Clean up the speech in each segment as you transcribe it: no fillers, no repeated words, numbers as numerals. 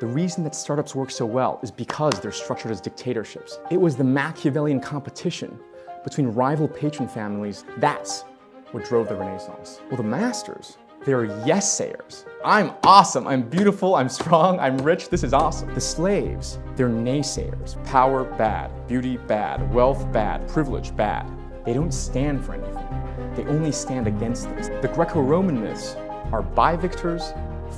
The reason that startups work so well is because they're structured as dictatorships. It was the Machiavellian competition between rival patron families. That's what drove the Renaissance. Well, the masters, they're yes-sayers. I'm awesome, I'm beautiful, I'm strong, I'm rich, this is awesome. The slaves, they're naysayers. Power, bad. Beauty, bad. Wealth, bad. Privilege, bad. They don't stand for anything. They only stand against things. The Greco-Roman myths are by victors,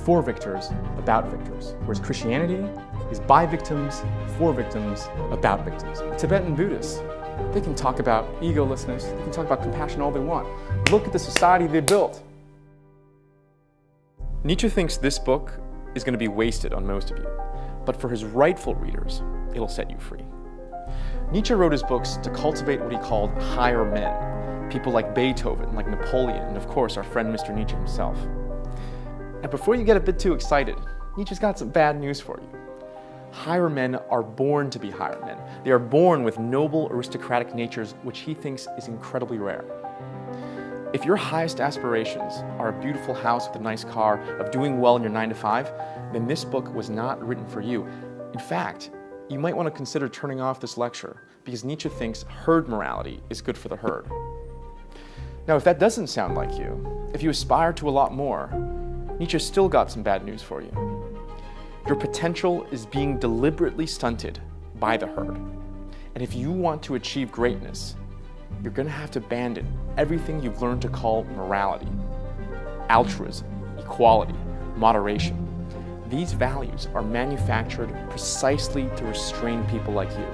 for victors, about victors. Whereas Christianity is by victims, for victims, about victims. Tibetan Buddhists, they can talk about egolessness, they can talk about compassion all they want. Look at the society they built. Nietzsche thinks this book is going to be wasted on most of you, but for his rightful readers, it'll set you free. Nietzsche wrote his books to cultivate what he called higher men, people like Beethoven, like Napoleon, and of course our friend Mr. Nietzsche himself. And before you get a bit too excited, Nietzsche's got some bad news for you. Higher men are born to be higher men. They are born with noble aristocratic natures, which he thinks is incredibly rare. If your highest aspirations are a beautiful house with a nice car, of doing well in your 9 to 5, then this book was not written for you. In fact, you might want to consider turning off this lecture because Nietzsche thinks herd morality is good for the herd. Now, if that doesn't sound like you, if you aspire to a lot more, Nietzsche's still got some bad news for you. Your potential is being deliberately stunted by the herd. And if you want to achieve greatness, you're going to have to abandon everything you've learned to call morality, altruism, equality, moderation. These values are manufactured precisely to restrain people like you.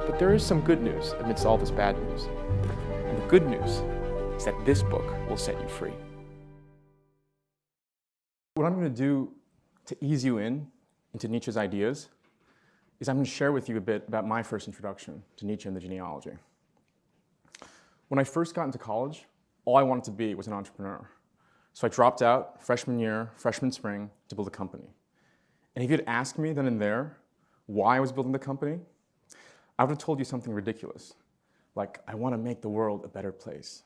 But there is some good news amidst all this bad news. And the good news is that this book will set you free. What I'm going to do to ease you into Nietzsche's ideas is I'm going to share with you a bit about my first introduction to Nietzsche and the genealogy. When I first got into college, all I wanted to be was an entrepreneur. So I dropped out freshman year, freshman spring, to build a company. And if you had asked me then and there why I was building the company, I would have told you something ridiculous, like I want to make the world a better place.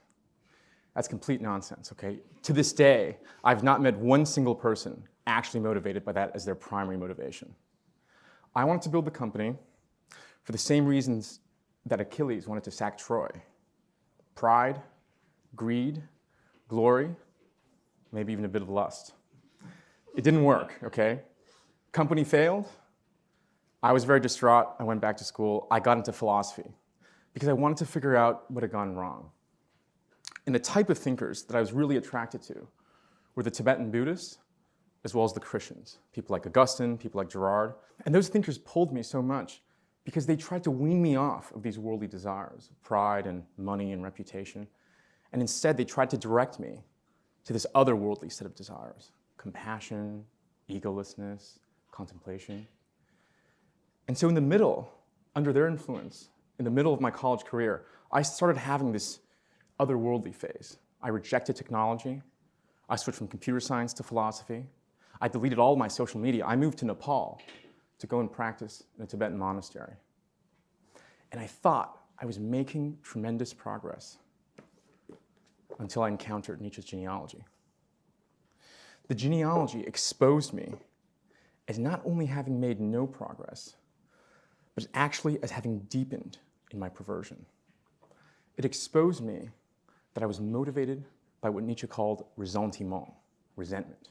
That's complete nonsense, okay? To this day, I've not met one single person actually motivated by that as their primary motivation. I wanted to build the company for the same reasons that Achilles wanted to sack Troy. Pride, greed, glory, maybe even a bit of lust. It didn't work, okay? Company failed. I was very distraught. I went back to school. I got into philosophy because I wanted to figure out what had gone wrong. And the type of thinkers that I was really attracted to were the Tibetan Buddhists as well as the Christians, people like Augustine, people like Girard. And those thinkers pulled me so much because they tried to wean me off of these worldly desires, pride and money and reputation. And instead, they tried to direct me to this otherworldly set of desires, compassion, egolessness, contemplation. And so in the middle, under their influence, in the middle of my college career, I started having this otherworldly phase. I rejected technology. I switched from computer science to philosophy. I deleted all of my social media. I moved to Nepal to go and practice in a Tibetan monastery. And I thought I was making tremendous progress until I encountered Nietzsche's genealogy. The genealogy exposed me as not only having made no progress, but actually as having deepened in my perversion. It exposed me that I was motivated by what Nietzsche called ressentiment, resentment.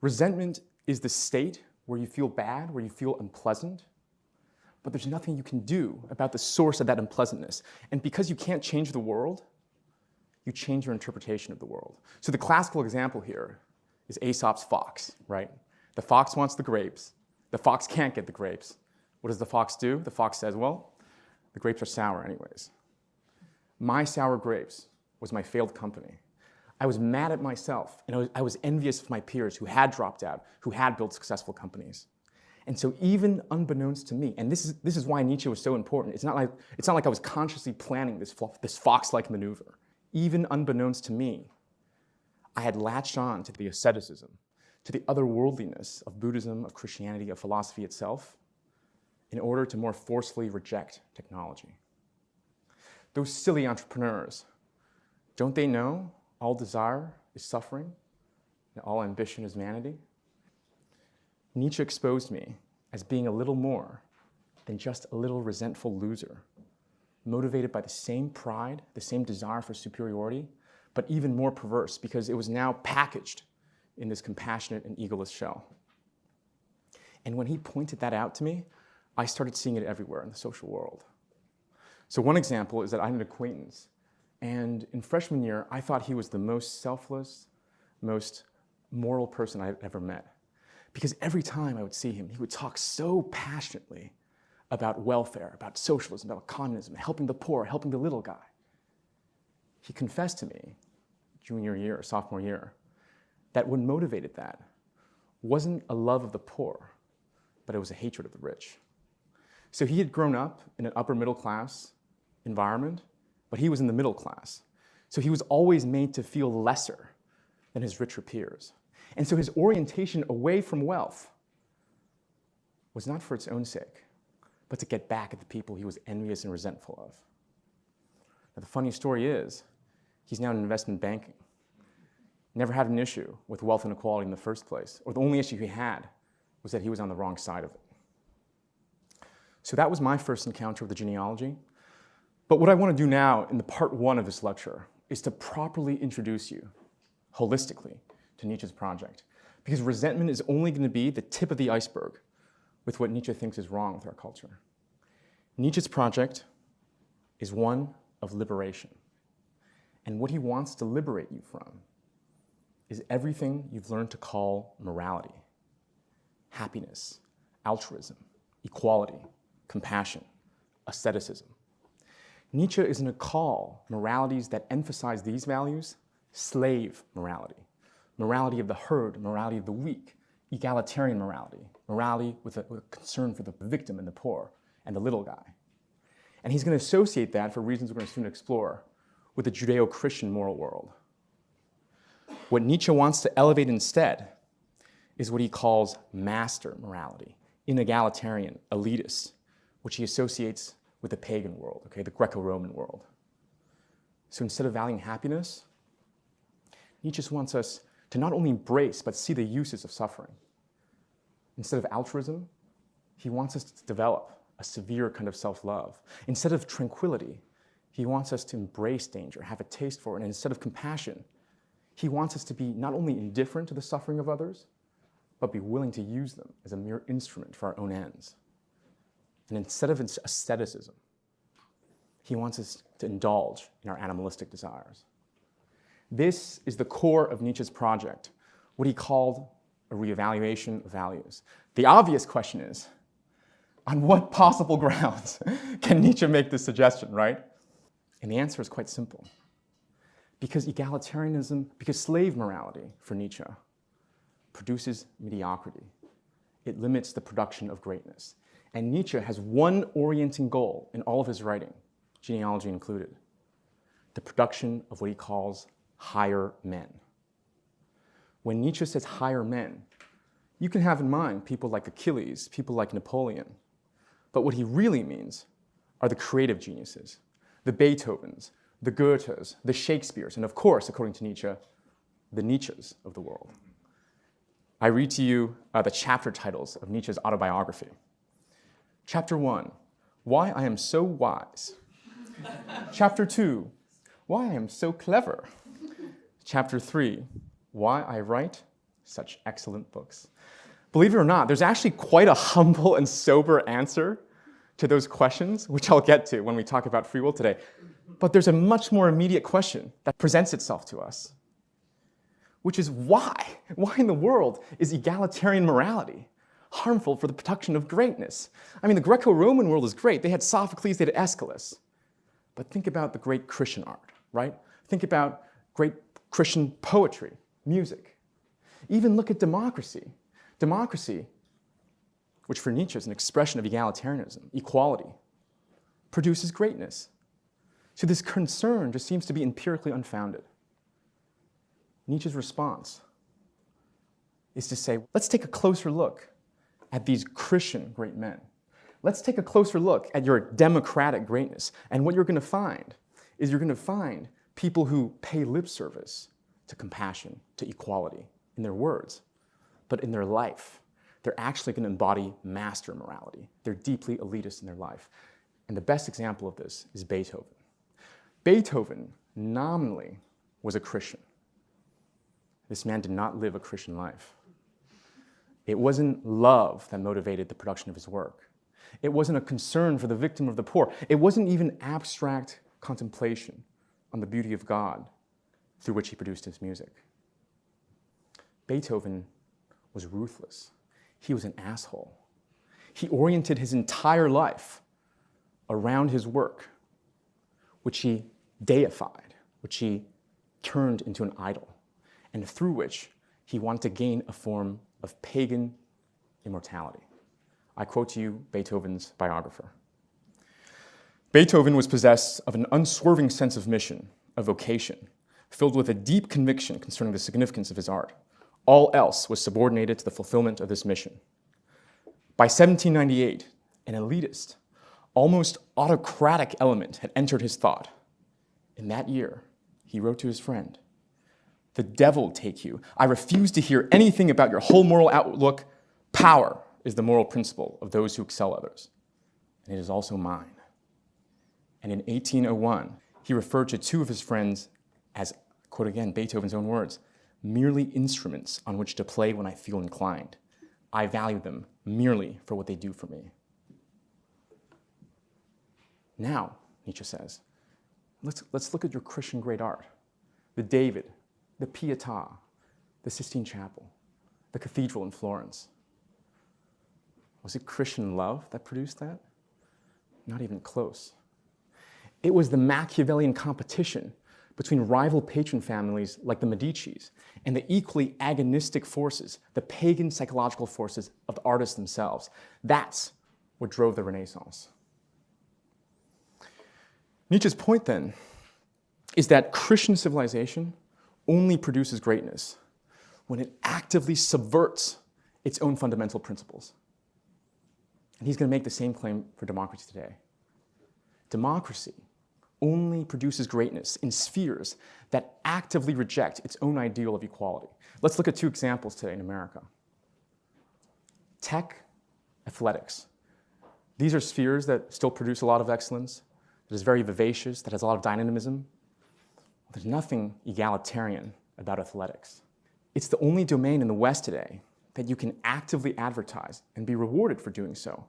Resentment is the state where you feel bad, where you feel unpleasant, but there's nothing you can do about the source of that unpleasantness. And because you can't change the world, you change your interpretation of the world. So the classical example here is Aesop's fox, right? The fox wants the grapes. The fox can't get the grapes. What does the fox do? The fox says, well, the grapes are sour anyways. My sour grapes was my failed company. I was mad at myself, and I was envious of my peers who had dropped out, who had built successful companies. And so even unbeknownst to me, and this is why Nietzsche was so important, it's not like I was consciously planning this fox-like maneuver. Even unbeknownst to me, I had latched on to the asceticism, to the otherworldliness of Buddhism, of Christianity, of philosophy itself, in order to more forcefully reject technology. Those silly entrepreneurs, don't they know all desire is suffering and all ambition is vanity? Nietzsche exposed me as being a little more than just a little resentful loser, motivated by the same pride, the same desire for superiority, but even more perverse because it was now packaged in this compassionate and egoless shell. And when he pointed that out to me, I started seeing it everywhere in the social world. So one example is that I had an acquaintance, and in freshman year, I thought he was the most selfless, most moral person I'd ever met. Because every time I would see him, he would talk so passionately about welfare, about socialism, about communism, helping the poor, helping the little guy. He confessed to me, junior year, sophomore year, that what motivated that wasn't a love of the poor, but it was a hatred of the rich. So he had grown up in an upper middle class environment, but he was in the middle class. So he was always made to feel lesser than his richer peers. And so his orientation away from wealth was not for its own sake, but to get back at the people he was envious and resentful of. Now, the funny story is, he's now in investment banking. Never had an issue with wealth inequality in the first place, or the only issue he had was that he was on the wrong side of it. So that was my first encounter with the genealogy. But what I want to do now in the part one of this lecture is to properly introduce you, holistically, to Nietzsche's project. Because resentment is only going to be the tip of the iceberg with what Nietzsche thinks is wrong with our culture. Nietzsche's project is one of liberation. And what he wants to liberate you from is everything you've learned to call morality, happiness, altruism, equality, compassion, asceticism. Nietzsche is going to call moralities that emphasize these values slave morality, morality of the herd, morality of the weak, egalitarian morality, morality with a concern for the victim and the poor and the little guy. And he's going to associate that, for reasons we're going to soon explore, with the Judeo-Christian moral world. What Nietzsche wants to elevate instead is what he calls master morality, inegalitarian, elitist, which he associates with the pagan world, okay, the Greco-Roman world. So instead of valuing happiness, Nietzsche wants us to not only embrace, but see the uses of suffering. Instead of altruism, he wants us to develop a severe kind of self-love. Instead of tranquility, he wants us to embrace danger, have a taste for it, and instead of compassion, he wants us to be not only indifferent to the suffering of others, but be willing to use them as a mere instrument for our own ends. And instead of asceticism, he wants us to indulge in our animalistic desires. This is the core of Nietzsche's project, what he called a reevaluation of values. The obvious question is, on what possible grounds can Nietzsche make this suggestion, right? And the answer is quite simple. Because egalitarianism, because slave morality for Nietzsche produces mediocrity. It limits the production of greatness. And Nietzsche has one orienting goal in all of his writing, genealogy included, the production of what he calls higher men. When Nietzsche says higher men, you can have in mind people like Achilles, people like Napoleon. But what he really means are the creative geniuses, the Beethovens, the Goethes, the Shakespeares, and of course, according to Nietzsche, the Nietzsches of the world. I read to you the chapter titles of Nietzsche's autobiography. Chapter 1, Why I Am So Wise. Chapter 2, Why I Am So Clever. Chapter 3, Why I Write Such Excellent Books. Believe it or not, there's actually quite a humble and sober answer to those questions, which I'll get to when we talk about free will today. But there's a much more immediate question that presents itself to us, which is why? Why in the world is egalitarian morality harmful for the production of greatness? I mean, the Greco-Roman world is great. They had Sophocles, they had Aeschylus. But think about the great Christian art, right? Think about great Christian poetry, music. Even look at democracy. Democracy, which for Nietzsche is an expression of egalitarianism, equality, produces greatness. So this concern just seems to be empirically unfounded. Nietzsche's response is to say, let's take a closer look at these Christian great men. Let's take a closer look at your democratic greatness. And what you're going to find is you're going to find people who pay lip service to compassion, to equality, in their words, but in their life, they're actually going to embody master immorality. They're deeply elitist in their life. And the best example of this is Beethoven. Beethoven nominally was a Christian. This man did not live a Christian life. It wasn't love that motivated the production of his work. It wasn't a concern for the victim of the poor. It wasn't even abstract contemplation on the beauty of God through which he produced his music. Beethoven was ruthless. He was an asshole. He oriented his entire life around his work, which he deified, which he turned into an idol, and through which he wanted to gain a form of pagan immortality. I quote to you Beethoven's biographer. Beethoven was possessed of an unswerving sense of mission, of vocation, filled with a deep conviction concerning the significance of his art. All else was subordinated to the fulfillment of this mission. By 1798, an elitist, almost autocratic element had entered his thought. In that year, he wrote to his friend, "The devil take you. I refuse to hear anything about your whole moral outlook. Power is the moral principle of those who excel others, and it is also mine." And in 1801, he referred to two of his friends as, quote again, Beethoven's own words, "merely instruments on which to play when I feel inclined. I value them merely for what they do for me." Now, Nietzsche says, let's look at your Christian great art. The David, the Pietà, the Sistine Chapel, the cathedral in Florence. Was it Christian love that produced that? Not even close. It was the Machiavellian competition between rival patron families like the Medicis and the equally agonistic forces, the pagan psychological forces of the artists themselves. That's what drove the Renaissance. Nietzsche's point, then, is that Christian civilization only produces greatness when it actively subverts its own fundamental principles. And he's going to make the same claim for democracy today. Democracy only produces greatness in spheres that actively reject its own ideal of equality. Let's look at two examples today in America. Tech, athletics. These are spheres that still produce a lot of excellence, that is very vivacious, that has a lot of dynamism. There's nothing egalitarian about athletics. It's the only domain in the West today that you can actively advertise and be rewarded for doing so.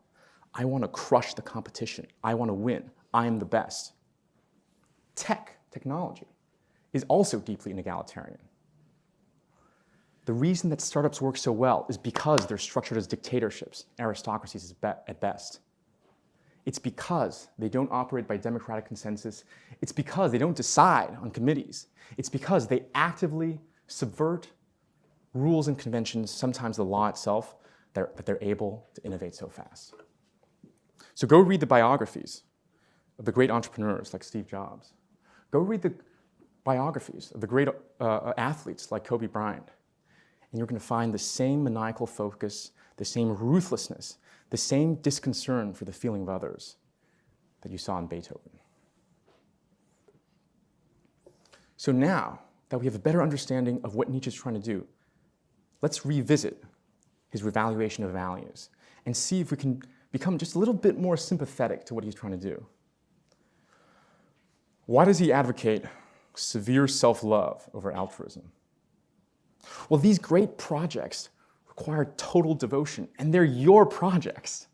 I want to crush the competition. I want to win. I am the best. Technology, is also deeply inegalitarian. The reason that startups work so well is because they're structured as dictatorships, aristocracies at best. It's because they don't operate by democratic consensus. It's because they don't decide on committees. It's because they actively subvert rules and conventions, sometimes the law itself, that they're able to innovate so fast. So go read the biographies of the great entrepreneurs like Steve Jobs. Go read the biographies of the great athletes like Kobe Bryant, and you're going to find the same maniacal focus, the same ruthlessness, the same disconcern for the feeling of others that you saw in Beethoven. So now that we have a better understanding of what Nietzsche is trying to do, let's revisit his revaluation of values and see if we can become just a little bit more sympathetic to what he's trying to do. Why does he advocate severe self-love over altruism? Well, these great projects require total devotion, and they're your projects.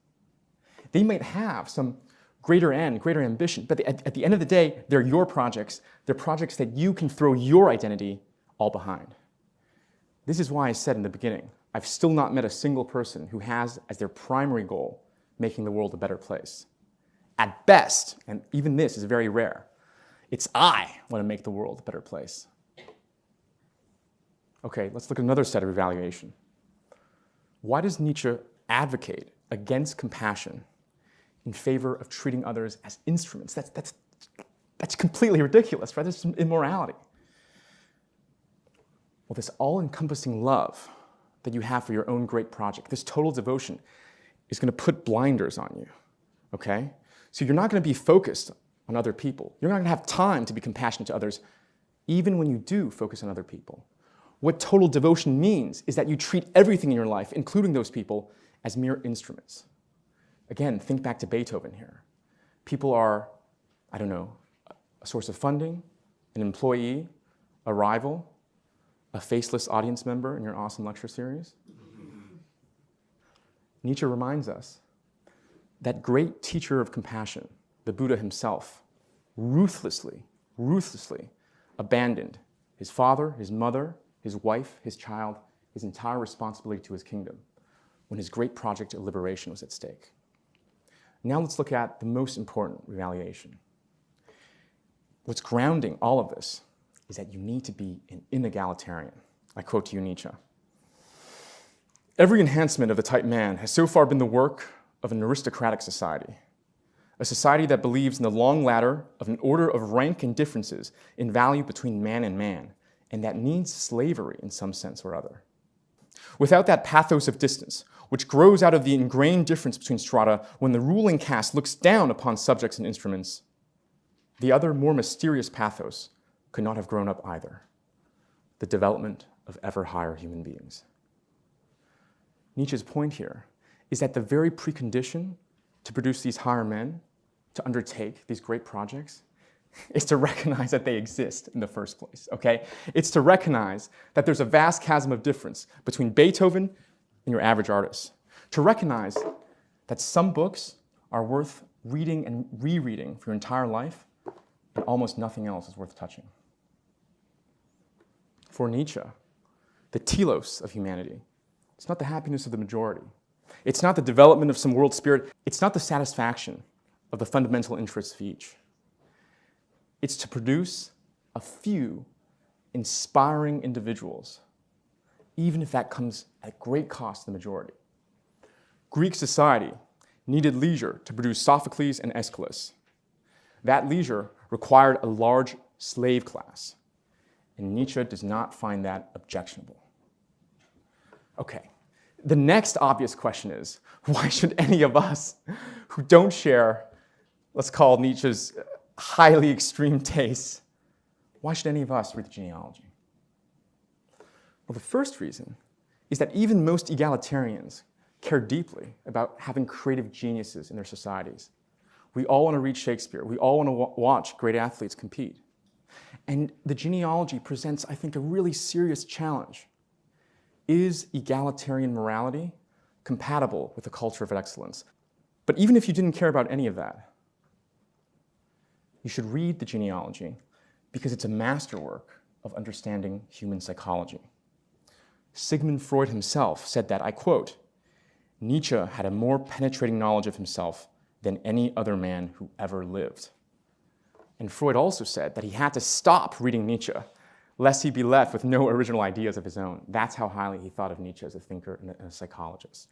They might have some greater end, greater ambition, but at the end of the day, they're your projects. They're projects that you can throw your identity all behind. This is why I said in the beginning, I've still not met a single person who has as their primary goal making the world a better place. At best, and even this is very rare, it's I want to make the world a better place. Okay, let's look at another set of evaluation. Why does Nietzsche advocate against compassion in favor of treating others as instruments? That's completely ridiculous, right? That's immorality. Well, this all-encompassing love that you have for your own great project, this total devotion, is going to put blinders on you, okay? So you're not going to be focused on other people. You're not going to have time to be compassionate to others, even when you do focus on other people. What total devotion means is that you treat everything in your life, including those people, as mere instruments. Again, think back to Beethoven here. People are, I don't know, a source of funding, an employee, a rival, a faceless audience member in your awesome lecture series. Nietzsche reminds us that great teacher of compassion, the Buddha himself, ruthlessly abandoned his father, his mother, his wife, his child, his entire responsibility to his kingdom when his great project of liberation was at stake. Now let's look at the most important revaluation. What's grounding all of this is that you need to be an inegalitarian. I quote to you Nietzsche. Every enhancement of the type man has so far been the work of an aristocratic society, a society that believes in the long ladder of an order of rank and differences in value between man, and that needs slavery in some sense or other. Without that pathos of distance, which grows out of the ingrained difference between strata when the ruling caste looks down upon subjects and instruments, the other more mysterious pathos could not have grown up either, the development of ever higher human beings. Nietzsche's point here is that the very precondition to produce these higher men, to undertake these great projects, is to recognize that they exist in the first place, okay? It's to recognize that there's a vast chasm of difference between Beethoven and your average artist. To recognize that some books are worth reading and rereading for your entire life, and almost nothing else is worth touching. For Nietzsche, the telos of humanity, it's not the happiness of the majority. It's not the development of some world spirit. It's not the satisfaction of the fundamental interests of each. It's to produce a few inspiring individuals, even if that comes at great cost to the majority. Greek society needed leisure to produce Sophocles and Aeschylus. That leisure required a large slave class, and Nietzsche does not find that objectionable. Okay, the next obvious question is, why should any of us who don't share, let's call Nietzsche's highly extreme tastes, why should any of us read the Genealogy? Well, the first reason is that even most egalitarians care deeply about having creative geniuses in their societies. We all want to read Shakespeare. We all want to watch great athletes compete. And the Genealogy presents, I think, a really serious challenge. Is egalitarian morality compatible with a culture of excellence? But even if you didn't care about any of that, you should read the Genealogy because it's a masterwork of understanding human psychology. Sigmund Freud himself said that, I quote, Nietzsche had a more penetrating knowledge of himself than any other man who ever lived. And Freud also said that he had to stop reading Nietzsche lest he be left with no original ideas of his own. That's how highly he thought of Nietzsche as a thinker and a psychologist.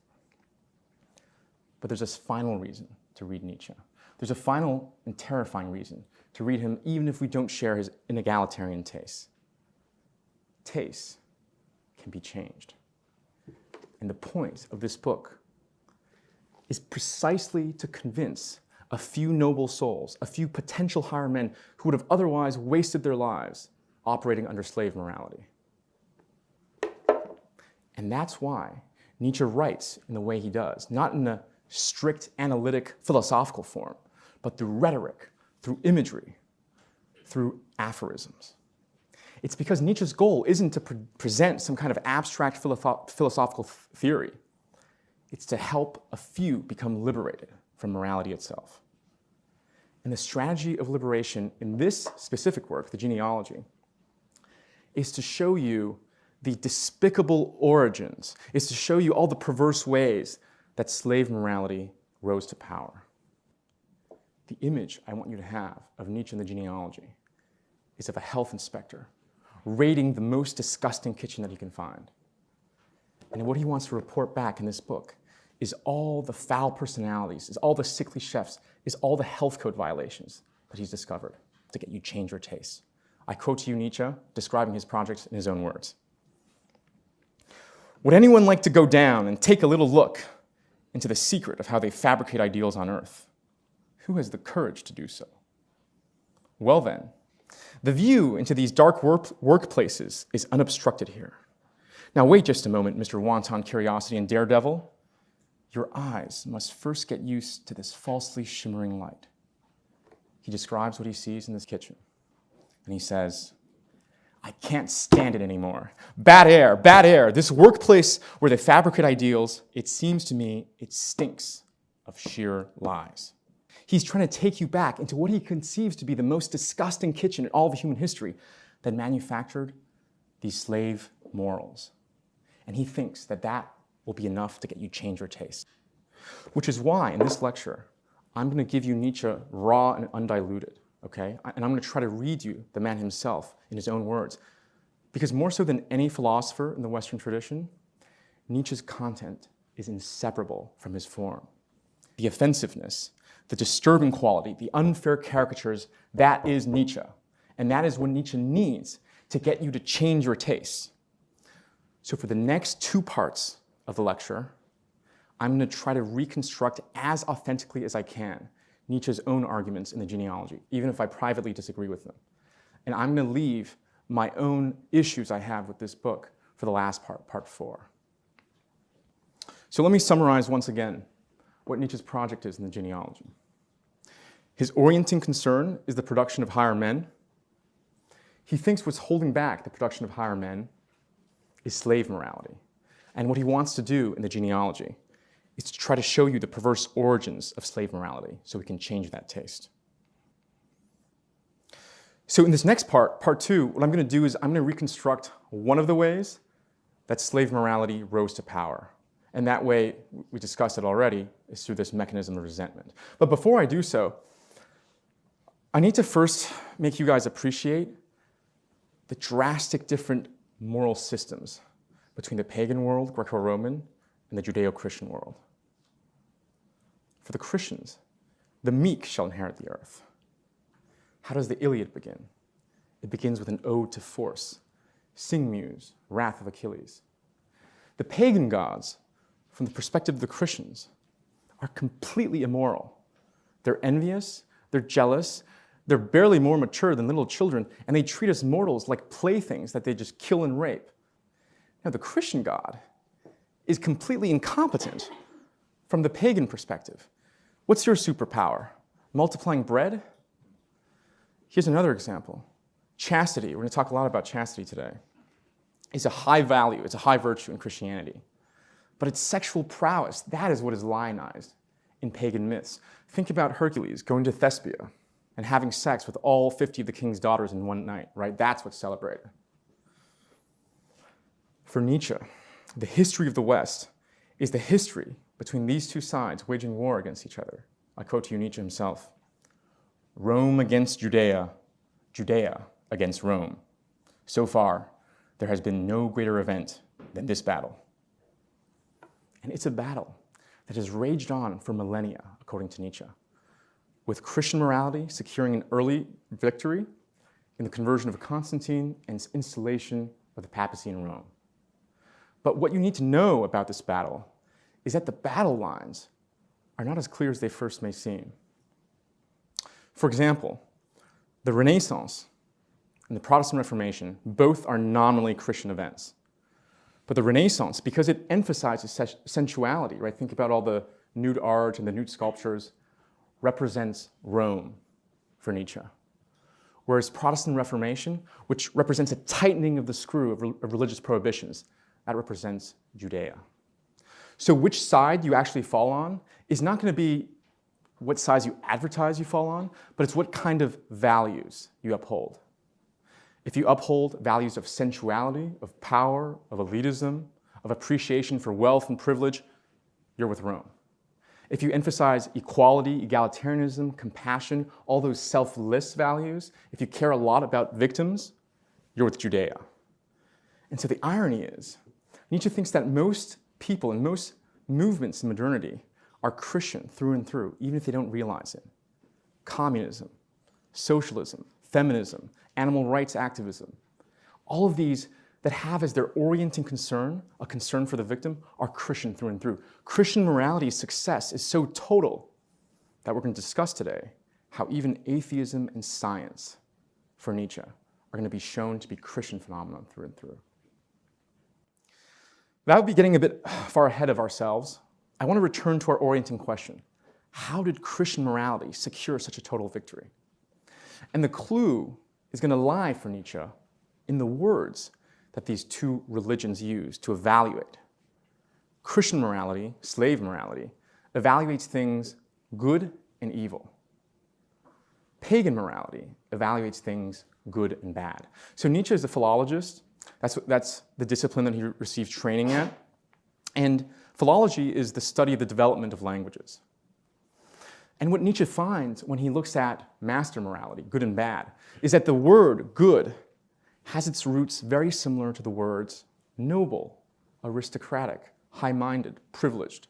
But there's this final reason to read Nietzsche. There's a final and terrifying reason to read him even if we don't share his inegalitarian tastes. Tastes can be changed. And the point of this book is precisely to convince a few noble souls, a few potential higher men who would have otherwise wasted their lives operating under slave morality. And that's why Nietzsche writes in the way he does, not in a strict analytic philosophical form, but through rhetoric, through imagery, through aphorisms. It's because Nietzsche's goal isn't to present some kind of abstract philosophical theory. It's to help a few become liberated from morality itself. And the strategy of liberation in this specific work, the Genealogy, is to show you the despicable origins, is to show you all the perverse ways that slave morality rose to power. The image I want you to have of Nietzsche in the Genealogy is of a health inspector raiding the most disgusting kitchen that he can find. And what he wants to report back in this book is all the foul personalities, is all the sickly chefs, is all the health code violations that he's discovered to get you to change your tastes. I quote to you Nietzsche, describing his project in his own words. Would anyone like to go down and take a little look into the secret of how they fabricate ideals on earth? Who has the courage to do so? Well then, the view into these dark workplaces is unobstructed here. Now wait just a moment, Mr. Wanton Curiosity and Daredevil. Your eyes must first get used to this falsely shimmering light. He describes what he sees in this kitchen. And he says, I can't stand it anymore. Bad air. This workplace where they fabricate ideals, it seems to me, it stinks of sheer lies. He's trying to take you back into what he conceives to be the most disgusting kitchen in all of human history that manufactured these slave morals. And he thinks that that will be enough to get you change your taste. Which is why, in this lecture, I'm going to give you Nietzsche raw and undiluted, okay? And I'm going to try to read you the man himself in his own words. Because more so than any philosopher in the Western tradition, Nietzsche's content is inseparable from his form. The offensiveness, the disturbing quality, the unfair caricatures, that is Nietzsche. And that is what Nietzsche needs to get you to change your tastes. So for the next 2 parts of the lecture, I'm going to try to reconstruct as authentically as I can Nietzsche's own arguments in the Genealogy, even if I privately disagree with them. And I'm going to leave my own issues I have with this book for the last part, part 4. So let me summarize once again what Nietzsche's project is in the Genealogy. His orienting concern is the production of higher men. He thinks what's holding back the production of higher men is slave morality. And what he wants to do in the Genealogy is to try to show you the perverse origins of slave morality so we can change that taste. So in this next part, part 2, what I'm going to do is I'm going to reconstruct one of the ways that slave morality rose to power. And that way, we discussed it already, is through this mechanism of resentment. But before I do so, I need to first make you guys appreciate the drastic different moral systems between the pagan world, Greco-Roman, and the Judeo-Christian world. For the Christians, the meek shall inherit the earth. How does the Iliad begin? It begins with an ode to force, Sing Muse, Wrath of Achilles. The pagan gods, from the perspective of the Christians, are completely immoral. They're envious, they're jealous, they're barely more mature than little children, and they treat us mortals like playthings that they just kill and rape. Now, the Christian God is completely incompetent from the pagan perspective. What's your superpower? Multiplying bread? Here's another example. Chastity, we're going to talk a lot about chastity today, is a high value, it's a high virtue in Christianity. But its sexual prowess, that is what is lionized in pagan myths. Think about Hercules going to Thespia and having sex with all 50 of the king's daughters in one night, right? That's what's celebrated. For Nietzsche, the history of the West is the history between these two sides waging war against each other. I quote to you Nietzsche himself, Rome against Judea, Judea against Rome. So far, there has been no greater event than this battle. And it's a battle that has raged on for millennia, according to Nietzsche, with Christian morality securing an early victory in the conversion of Constantine and its installation of the papacy in Rome. But what you need to know about this battle is that the battle lines are not as clear as they first may seem. For example, the Renaissance and the Protestant Reformation both are nominally Christian events. But the Renaissance, because it emphasizes sensuality, right? Think about all the nude art and the nude sculptures, represents Rome for Nietzsche. Whereas Protestant Reformation, which represents a tightening of the screw of religious prohibitions, that represents Judea. So which side you actually fall on is not going to be what sides you advertise you fall on, but it's what kind of values you uphold. If you uphold values of sensuality, of power, of elitism, of appreciation for wealth and privilege, you're with Rome. If you emphasize equality, egalitarianism, compassion, all those selfless values, if you care a lot about victims, you're with Judea. And so the irony is, Nietzsche thinks that most people and most movements in modernity are Christian through and through, even if they don't realize it. Communism, socialism, feminism, animal rights activism, all of these that have as their orienting concern a concern for the victim are Christian through and through. Christian morality's success is so total that we're going to discuss today how even atheism and science for Nietzsche are going to be shown to be Christian phenomenon through and through. Without be getting a bit far ahead of ourselves, I want to return to our orienting question. How did Christian morality secure such a total victory? And the clue is going to lie for Nietzsche in the words that these two religions use to evaluate. Christian morality, slave morality, evaluates things good and evil. Pagan morality evaluates things good and bad. So Nietzsche is a philologist. That's the discipline that he received training at. And philology is the study of the development of languages. And what Nietzsche finds when he looks at master morality, good and bad, is that the word good has its roots very similar to the words noble, aristocratic, high-minded, privileged,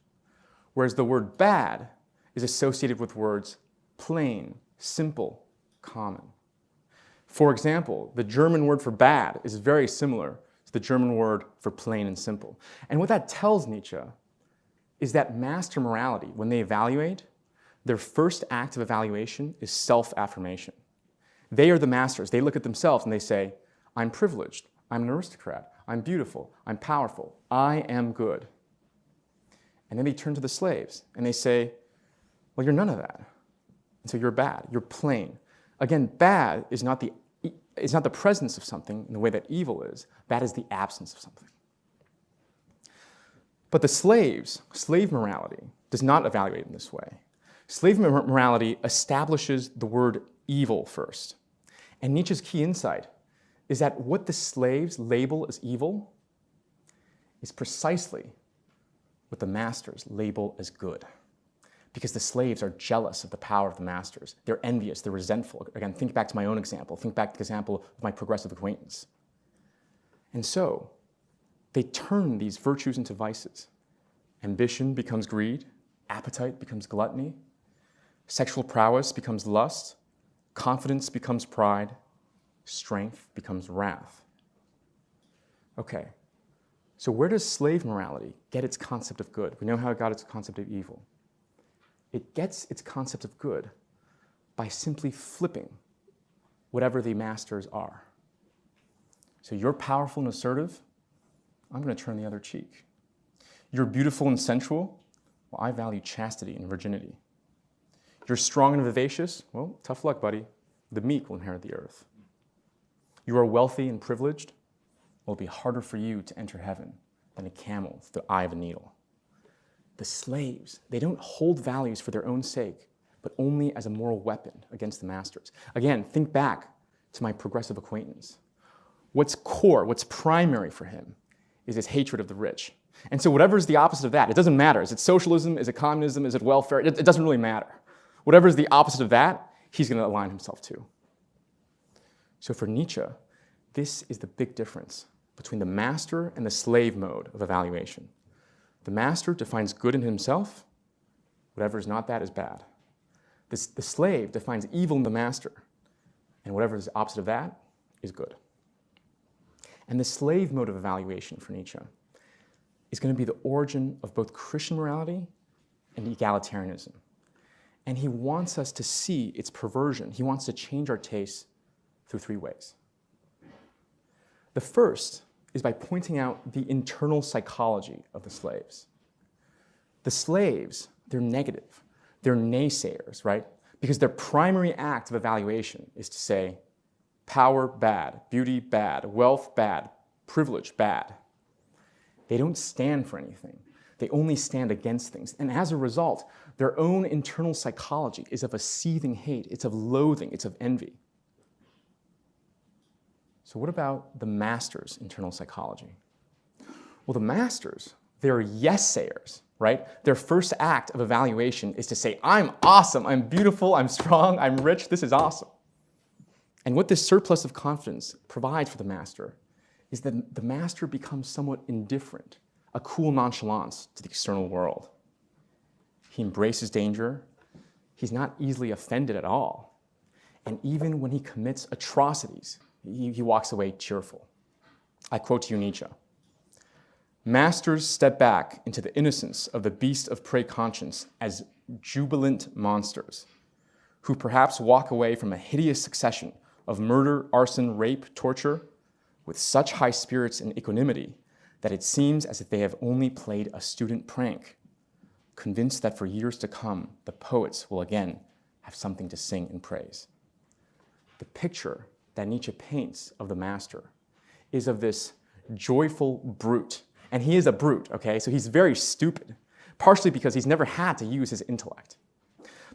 whereas the word bad is associated with words plain, simple, common. For example, the German word for bad is very similar to the German word for plain and simple. And what that tells Nietzsche is that master morality, when they evaluate, their first act of evaluation is self-affirmation. They are the masters. They look at themselves and they say, I'm privileged, I'm an aristocrat, I'm beautiful, I'm powerful, I am good. And then they turn to the slaves and they say, well, you're none of that. And so you're bad, you're plain. Again, bad is not the presence of something in the way that evil is. Bad is the absence of something. But the slave morality, does not evaluate in this way. Slave morality establishes the word evil first. And Nietzsche's key insight is that what the slaves label as evil is precisely what the masters label as good. Because the slaves are jealous of the power of the masters. They're envious, they're resentful. Again, think back to my own example. Think back to the example of my progressive acquaintance. And so, they turn these virtues into vices. Ambition becomes greed, appetite becomes gluttony, sexual prowess becomes lust, confidence becomes pride, strength becomes wrath. Okay, so where does slave morality get its concept of good? We know how it got its concept of evil. It gets its concept of good by simply flipping whatever the masters are. So you're powerful and assertive, I'm going to turn the other cheek. You're beautiful and sensual, well, I value chastity and virginity. You're strong and vivacious, well, tough luck, buddy. The meek will inherit the earth. You are wealthy and privileged, well, it'll be harder for you to enter heaven than a camel through the eye of a needle. The slaves, they don't hold values for their own sake, but only as a moral weapon against the masters. Again, think back to my progressive acquaintance. What's core, what's primary for him is his hatred of the rich. And so whatever is the opposite of that, it doesn't matter. Is it socialism? Is it communism? Is it welfare? It doesn't really matter. Whatever is the opposite of that, he's going to align himself to. So for Nietzsche, this is the big difference between the master and the slave mode of evaluation. The master defines good in himself. Whatever is not that is bad. The slave defines evil in the master. And whatever is the opposite of that is good. And the slave mode of evaluation for Nietzsche is going to be the origin of both Christian morality and egalitarianism. And he wants us to see its perversion. He wants to change our tastes through three ways. The first is by pointing out the internal psychology of the slaves. The slaves, they're negative. They're naysayers, right? Because their primary act of evaluation is to say, power, bad. Beauty, bad. Wealth, bad. Privilege, bad. They don't stand for anything. They only stand against things. And as a result, their own internal psychology is of a seething hate. It's of loathing. It's of envy. So what about the master's internal psychology? Well, the masters, they're yes-sayers, right? Their first act of evaluation is to say, I'm awesome, I'm beautiful, I'm strong, I'm rich, this is awesome. And what this surplus of confidence provides for the master is that the master becomes somewhat indifferent, a cool nonchalance to the external world. He embraces danger. He's not easily offended at all. And even when he commits atrocities, he walks away cheerful. I quote to you Nietzsche. Masters step back into the innocence of the beast of prey conscience as jubilant monsters, who perhaps walk away from a hideous succession of murder, arson, rape, torture, with such high spirits and equanimity that it seems as if they have only played a student prank, convinced that for years to come, the poets will again have something to sing in praise. The picture that Nietzsche paints of the master is of this joyful brute. And he is a brute, okay? So he's very stupid, partially because he's never had to use his intellect.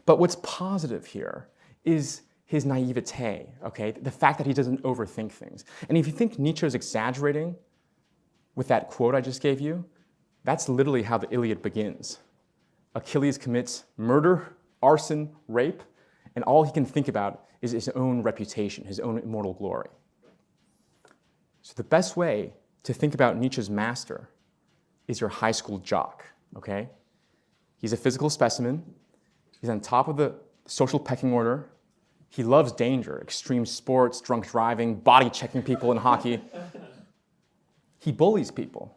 But what's positive here is his naivete, okay? The fact that he doesn't overthink things. And if you think Nietzsche is exaggerating with that quote I just gave you, that's literally how the Iliad begins. Achilles commits murder, arson, rape, and all he can think about is his own reputation, his own immortal glory. So the best way to think about Nietzsche's master is your high school jock, okay? He's a physical specimen. He's on top of the social pecking order. He loves danger, extreme sports, drunk driving, body checking people in hockey. He bullies people,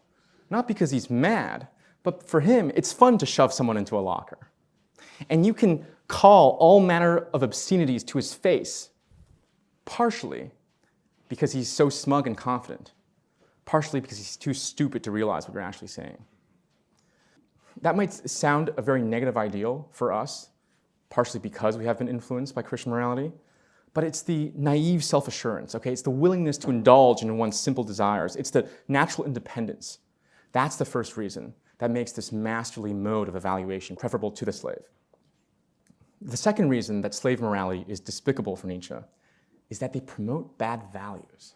not because he's mad, but for him, it's fun to shove someone into a locker. And you can call all manner of obscenities to his face, partially because he's so smug and confident, partially because he's too stupid to realize what you're actually saying. That might sound a very negative ideal for us, partially because we have been influenced by Christian morality, but it's the naive self-assurance, okay? It's the willingness to indulge in one's simple desires. It's the natural independence. That's the first reason that makes this masterly mode of evaluation preferable to the slave. The second reason that slave morality is despicable for Nietzsche is that they promote bad values.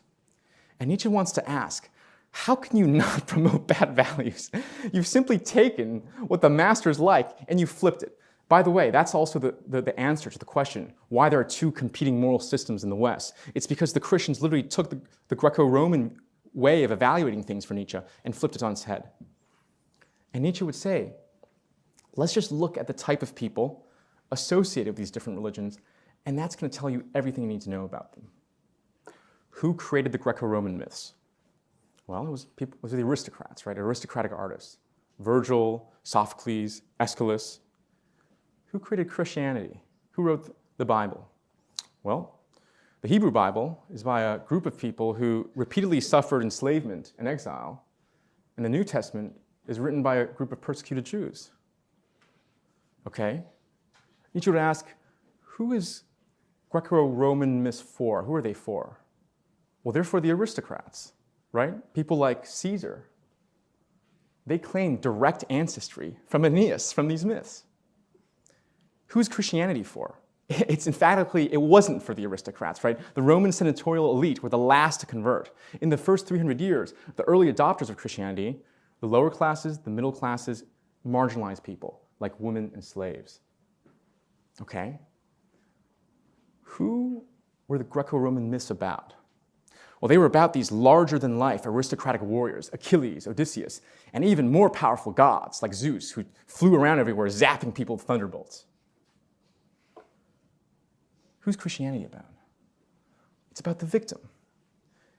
And Nietzsche wants to ask, how can you not promote bad values? You've simply taken what the master's like and you flipped it. By the way, that's also the answer to the question why there are two competing moral systems in the West. It's because the Christians literally took the Greco-Roman way of evaluating things for Nietzsche and flipped it on its head. And Nietzsche would say, let's just look at the type of people associated with these different religions, and that's going to tell you everything you need to know about them. Who created the Greco-Roman myths? Well, it was the aristocrats, right? Aristocratic artists. Virgil, Sophocles, Aeschylus. Who created Christianity? Who wrote the Bible? Well, the Hebrew Bible is by a group of people who repeatedly suffered enslavement and exile, and the New Testament is written by a group of persecuted Jews. Okay? Nietzsche would ask, who is Greco-Roman myths for? Who are they for? Well, they're for the aristocrats, right? People like Caesar. They claim direct ancestry from Aeneas, from these myths. Who's Christianity for? It's emphatically, it wasn't for the aristocrats, right? The Roman senatorial elite were the last to convert. In the first 300 years, the early adopters of Christianity, the lower classes, the middle classes, marginalized people, like women and slaves. Okay? Who were the Greco-Roman myths about? Well, they were about these larger-than-life aristocratic warriors, Achilles, Odysseus, and even more powerful gods like Zeus, who flew around everywhere, zapping people with thunderbolts. Who's Christianity about? It's about the victim.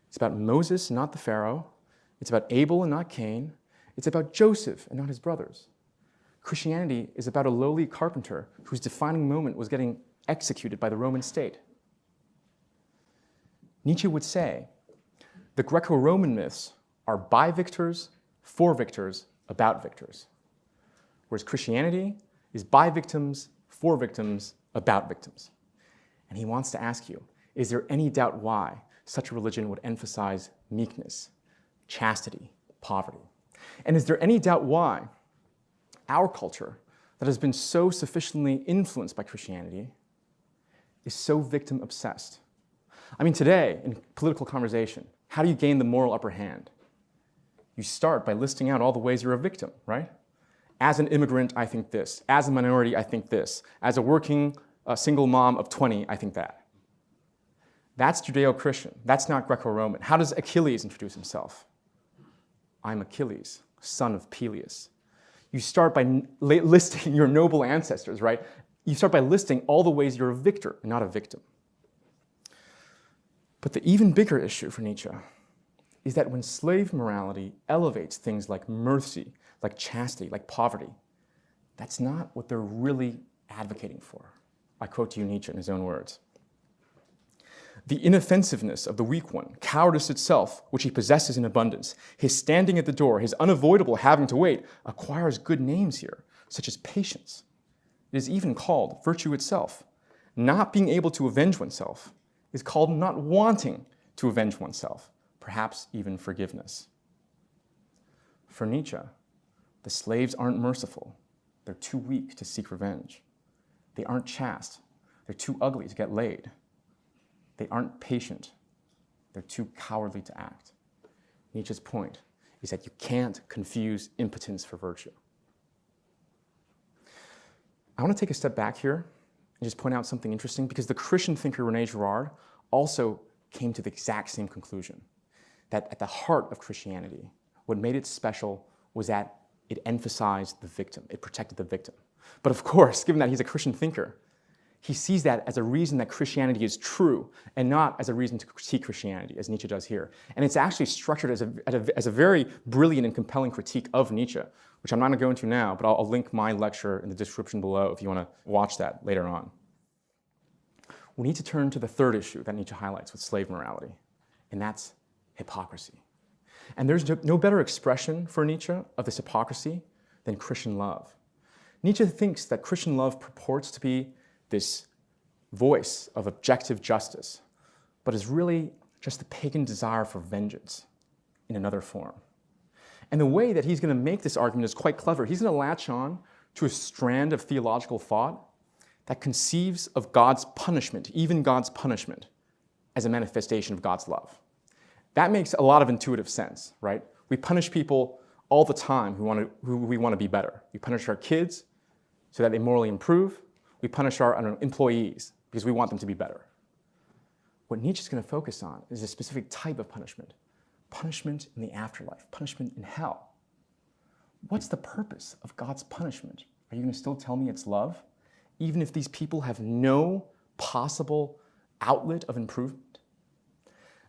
It's about Moses, not the Pharaoh. It's about Abel and not Cain. It's about Joseph and not his brothers. Christianity is about a lowly carpenter whose defining moment was getting executed by the Roman state. Nietzsche would say, the Greco-Roman myths are by victors, for victors, about victors. Whereas Christianity is by victims, for victims, about victims. And he wants to ask you, is there any doubt why such a religion would emphasize meekness, chastity, poverty? And is there any doubt why our culture, that has been so sufficiently influenced by Christianity, is so victim-obsessed? I mean, today, in political conversation, how do you gain the moral upper hand? You start by listing out all the ways you're a victim, right? As an immigrant, I think this. As a minority, I think this. As a working single mom of 20, I think that. That's Judeo-Christian. That's not Greco-Roman. How does Achilles introduce himself? I'm Achilles, son of Peleus. You start by listing your noble ancestors, right? You start by listing all the ways you're a victor and not a victim. But the even bigger issue for Nietzsche is that when slave morality elevates things like mercy, like chastity, like poverty, that's not what they're really advocating for. I quote to you Nietzsche in his own words. The inoffensiveness of the weak one, cowardice itself, which he possesses in abundance, his standing at the door, his unavoidable having to wait, acquires good names here, such as patience. It is even called virtue itself. Not being able to avenge oneself is called not wanting to avenge oneself, perhaps even forgiveness. For Nietzsche, the slaves aren't merciful. They're too weak to seek revenge. They aren't chaste. They're too ugly to get laid. They aren't patient. They're too cowardly to act. Nietzsche's point is that you can't confuse impotence for virtue. I want to take a step back here and just point out something interesting, because the Christian thinker René Girard also came to the exact same conclusion, that at the heart of Christianity, what made it special was that it emphasized the victim. It protected the victim. But of course, given that he's a Christian thinker, he sees that as a reason that Christianity is true and not as a reason to critique Christianity, as Nietzsche does here. And it's actually structured as a very brilliant and compelling critique of Nietzsche, which I'm not going to go into now, but I'll link my lecture in the description below if you want to watch that later on. We need to turn to the third issue that Nietzsche highlights with slave morality, and that's hypocrisy. And there's no better expression for Nietzsche of this hypocrisy than Christian love. Nietzsche thinks that Christian love purports to be this voice of objective justice, but is really just the pagan desire for vengeance in another form. And the way that he's going to make this argument is quite clever. He's going to latch on to a strand of theological thought that conceives of God's punishment, even God's punishment, as a manifestation of God's love. That makes a lot of intuitive sense, right? We punish people all the time who we want to be better. We punish our kids so that they morally improve. We punish our employees because we want them to be better. What Nietzsche's going to focus on is a specific type of punishment. Punishment in the afterlife, punishment in hell. What's the purpose of God's punishment? Are you going to still tell me it's love? Even if these people have no possible outlet of improvement?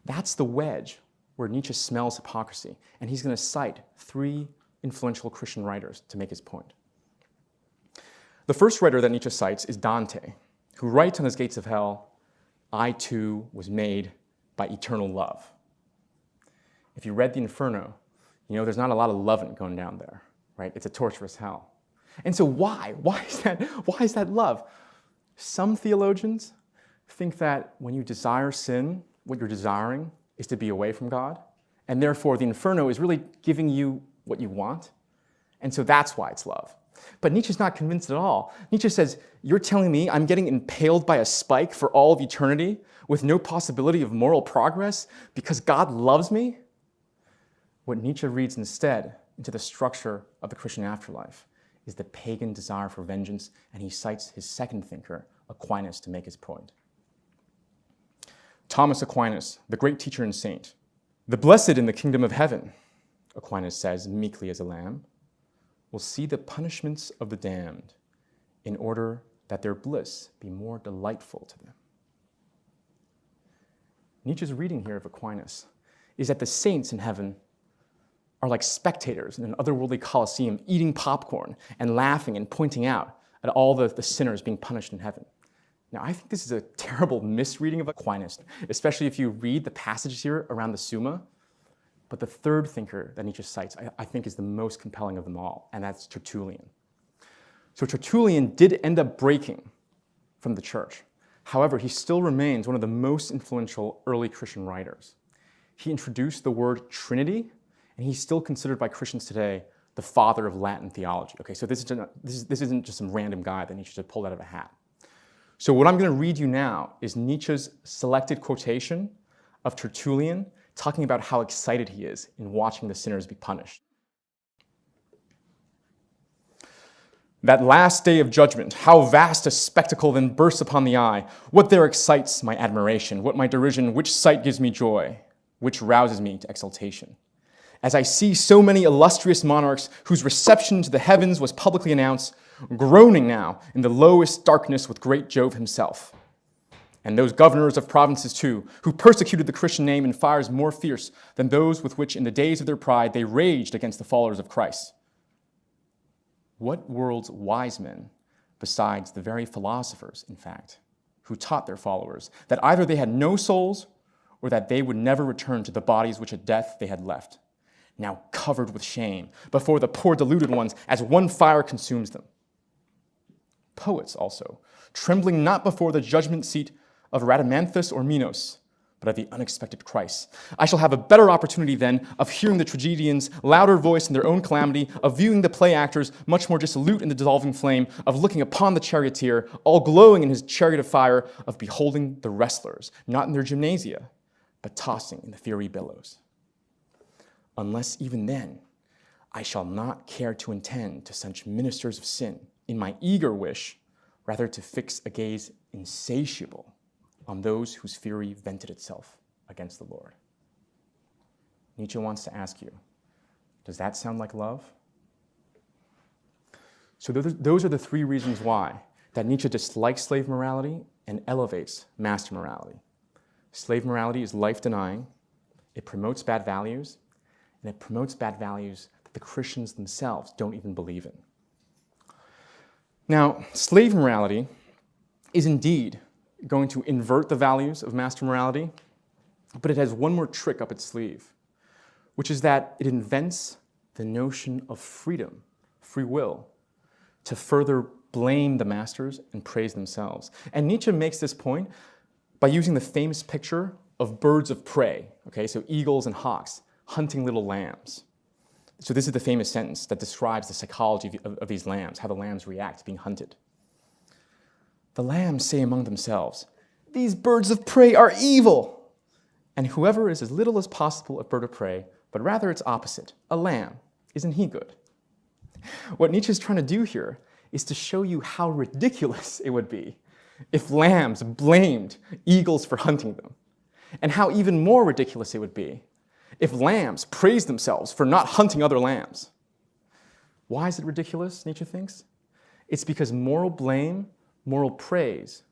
That's the wedge where Nietzsche smells hypocrisy, and he's going to cite three influential Christian writers to make his point. The first writer that Nietzsche cites is Dante, who writes on his gates of hell, "I too was made by eternal love." If you read the Inferno, you know there's not a lot of loving going down there, right? It's a torturous hell. And so why? Why is that love? Some theologians think that when you desire sin, what you're desiring is to be away from God, and therefore the Inferno is really giving you what you want, and so that's why it's love. But Nietzsche's not convinced at all. Nietzsche says, you're telling me I'm getting impaled by a spike for all of eternity with no possibility of moral progress because God loves me? What Nietzsche reads instead into the structure of the Christian afterlife is the pagan desire for vengeance, and he cites his second thinker, Aquinas, to make his point. Thomas Aquinas, the great teacher and saint, "The blessed in the kingdom of heaven," Aquinas says, meekly as a lamb, "will see the punishments of the damned in order that their bliss be more delightful to them." Nietzsche's reading here of Aquinas is that the saints in heaven are like spectators in an otherworldly coliseum, eating popcorn and laughing and pointing out at all the sinners being punished in heaven. Now, I think this is a terrible misreading of Aquinas, especially if you read the passages here around the Summa. But the third thinker that Nietzsche cites, I think, is the most compelling of them all, and that's Tertullian. So Tertullian did end up breaking from the church. However, he still remains one of the most influential early Christian writers. He introduced the word Trinity, and he's still considered by Christians today the father of Latin theology. Okay, so this isn't just some random guy that Nietzsche just pulled out of a hat. So what I'm going to read you now is Nietzsche's selected quotation of Tertullian talking about how excited he is in watching the sinners be punished. "That last day of judgment, how vast a spectacle then bursts upon the eye! What there excites my admiration, what my derision, which sight gives me joy, which rouses me to exultation? As I see so many illustrious monarchs whose reception to the heavens was publicly announced, groaning now in the lowest darkness with great Jove himself. And those governors of provinces too, who persecuted the Christian name in fires more fierce than those with which in the days of their pride they raged against the followers of Christ. What world's wise men, besides the very philosophers, in fact, who taught their followers that either they had no souls or that they would never return to the bodies which at death they had left, now covered with shame before the poor deluded ones as one fire consumes them. Poets also, trembling not before the judgment seat of Rhadamanthus or Minos, but of the unexpected Christ. I shall have a better opportunity then of hearing the tragedians' louder voice in their own calamity, of viewing the play actors much more dissolute in the dissolving flame, of looking upon the charioteer, all glowing in his chariot of fire, of beholding the wrestlers, not in their gymnasia, but tossing in the fiery billows. Unless even then I shall not care to attend to such ministers of sin, in my eager wish rather to fix a gaze insatiable on those whose fury vented itself against the Lord. Nietzsche wants to ask you, does that sound like love? So those are the three reasons why that Nietzsche dislikes slave morality and elevates master morality. Slave morality is life-denying, it promotes bad values, and it promotes bad values that the Christians themselves don't even believe in. Now, slave morality is indeed going to invert the values of master morality, but it has one more trick up its sleeve, which is that it invents the notion of freedom, free will, to further blame the masters and praise themselves. And Nietzsche makes this point by using the famous picture of birds of prey, okay, so eagles and hawks hunting little lambs. So this is the famous sentence that describes the psychology of these lambs, how the lambs react to being hunted. The lambs say among themselves, "These birds of prey are evil." And whoever is as little as possible a bird of prey, but rather its opposite, a lamb, isn't he good? What Nietzsche is trying to do here is to show you how ridiculous it would be if lambs blamed eagles for hunting them, and how even more ridiculous it would be if lambs praised themselves for not hunting other lambs. Why is it ridiculous, Nietzsche thinks? It's because moral blame, moral praise,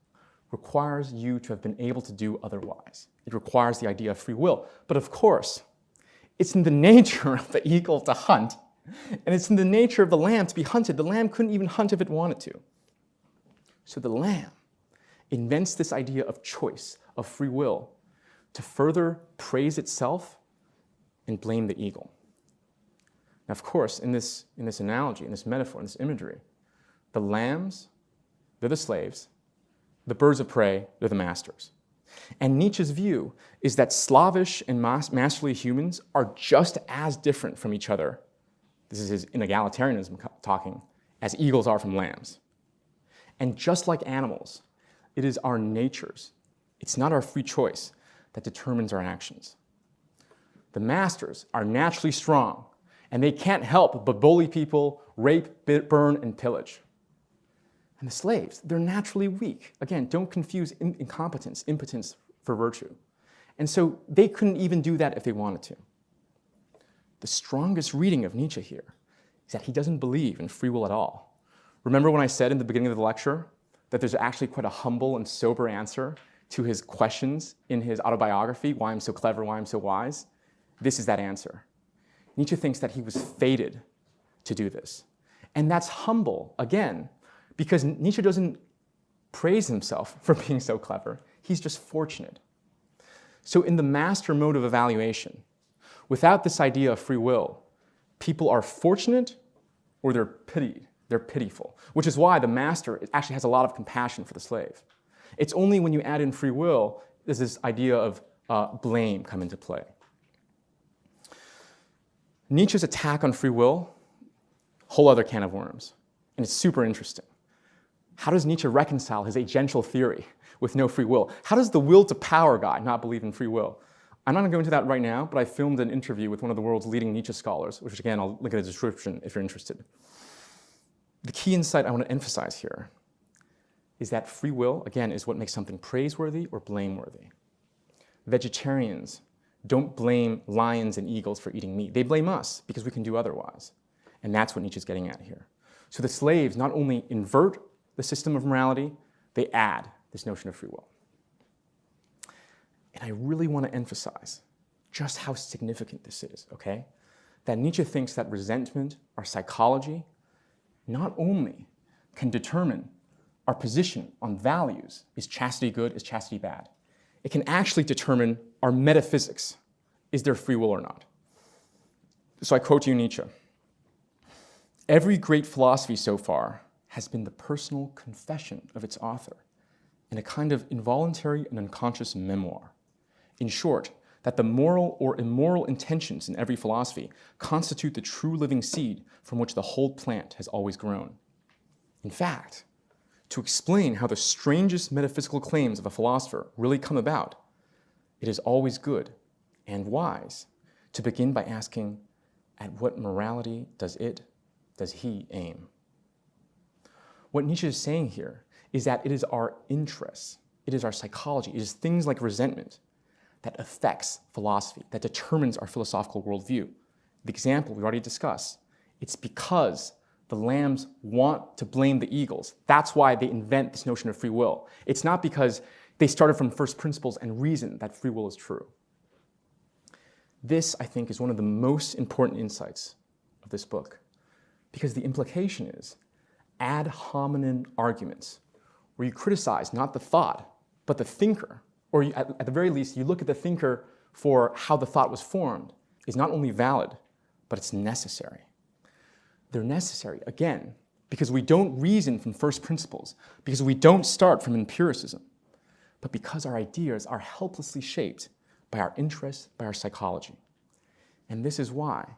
requires you to have been able to do otherwise. It requires the idea of free will. But of course, it's in the nature of the eagle to hunt, and it's in the nature of the lamb to be hunted. The lamb couldn't even hunt if it wanted to. So the lamb invents this idea of choice, of free will, to further praise itself and blame the eagle. Now, of course, in this analogy, in this metaphor, in this imagery, the lambs, they're the slaves, the birds of prey, they're the masters. And Nietzsche's view is that slavish and masterly humans are just as different from each other, this is his inegalitarianism talking, as eagles are from lambs. And just like animals, it is our natures, it's not our free choice, that determines our actions. The masters are naturally strong, and they can't help but bully people, rape, burn, and pillage. And the slaves, they're naturally weak. Again, don't confuse incompetence, impotence for virtue. And so they couldn't even do that if they wanted to. The strongest reading of Nietzsche here is that he doesn't believe in free will at all. Remember when I said in the beginning of the lecture that there's actually quite a humble and sober answer to his questions in his autobiography, Why I'm So Clever, Why I'm So Wise? This is that answer. Nietzsche thinks that he was fated to do this. And that's humble, again, because Nietzsche doesn't praise himself for being so clever. He's just fortunate. So in the master mode of evaluation, without this idea of free will, people are fortunate or they're pitied, they're pitiful, which is why the master actually has a lot of compassion for the slave. It's only when you add in free will does this idea of blame come into play. Nietzsche's attack on free will, whole other can of worms, and it's super interesting. How does Nietzsche reconcile his agential theory with no free will? How does the will to power guy not believe in free will? I'm not going to go into that right now, but I filmed an interview with one of the world's leading Nietzsche scholars, which again, I'll link in the description if you're interested. The key insight I want to emphasize here is that free will, again, is what makes something praiseworthy or blameworthy. Vegetarians don't blame lions and eagles for eating meat. They blame us because we can do otherwise. And that's what Nietzsche's getting at here. So the slaves not only invert the system of morality, they add this notion of free will. And I really want to emphasize just how significant this is, okay? That Nietzsche thinks that resentment, our psychology, not only can determine our position on values, is chastity good, is chastity bad, it can actually determine our metaphysics. Is there free will or not? So I quote you Nietzsche. Every great philosophy so far has been the personal confession of its author in a kind of involuntary and unconscious memoir. In short, that the moral or immoral intentions in every philosophy constitute the true living seed from which the whole plant has always grown. In fact, to explain how the strangest metaphysical claims of a philosopher really come about, it is always good and wise to begin by asking, at what morality does he aim? What Nietzsche is saying here is that it is our interests, it is our psychology, it is things like resentment that affects philosophy, that determines our philosophical worldview. The example we already discussed, it's because the lambs want to blame the eagles. That's why they invent this notion of free will. It's not because they started from first principles and reasoned that free will is true. This, I think, is one of the most important insights of this book, because the implication is ad hominem arguments, where you criticize not the thought, but the thinker, or at the very least, you look at the thinker for how the thought was formed, is not only valid, but it's necessary. They're necessary, again, because we don't reason from first principles, because we don't start from empiricism, but because our ideas are helplessly shaped by our interests, by our psychology. And this is why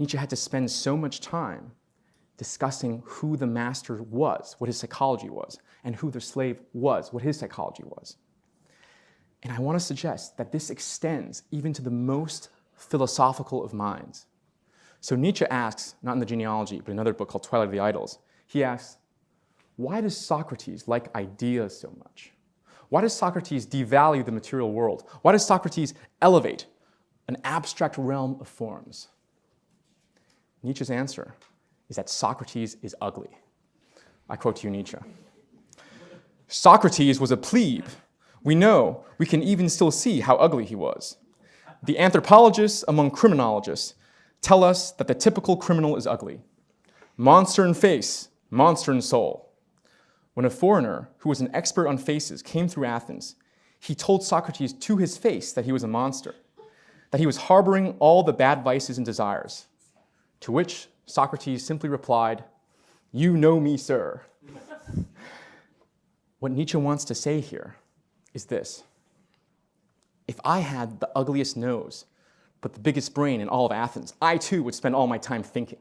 Nietzsche had to spend so much time discussing who the master was, what his psychology was, and who the slave was, what his psychology was. And I want to suggest that this extends even to the most philosophical of minds. So Nietzsche asks, not in the Genealogy, but another book called Twilight of the Idols, he asks, why does Socrates like ideas so much? Why does Socrates devalue the material world? Why does Socrates elevate an abstract realm of forms? Nietzsche's answer is that Socrates is ugly. I quote to you Nietzsche. Socrates was a plebe. We know, we can even still see how ugly he was. The anthropologists among criminologists tell us that the typical criminal is ugly. Monster in face, monster in soul. When a foreigner who was an expert on faces came through Athens, he told Socrates to his face that he was a monster, that he was harboring all the bad vices and desires. To which Socrates simply replied, "You know me, sir." What Nietzsche wants to say here is this. If I had the ugliest nose, but the biggest brain in all of Athens, I too would spend all my time thinking.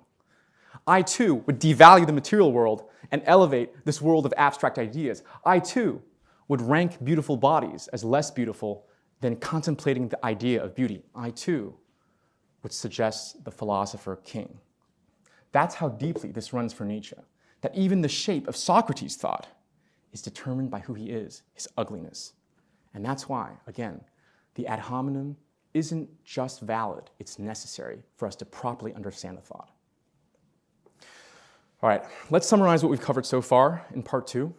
I too would devalue the material world and elevate this world of abstract ideas. I too would rank beautiful bodies as less beautiful than contemplating the idea of beauty. I too would suggest the philosopher king. That's how deeply this runs for Nietzsche, that even the shape of Socrates' thought is determined by who he is, his ugliness. And that's why, again, the ad hominem isn't just valid, it's necessary for us to properly understand the thought. All right, let's summarize what we've covered so far in part 2.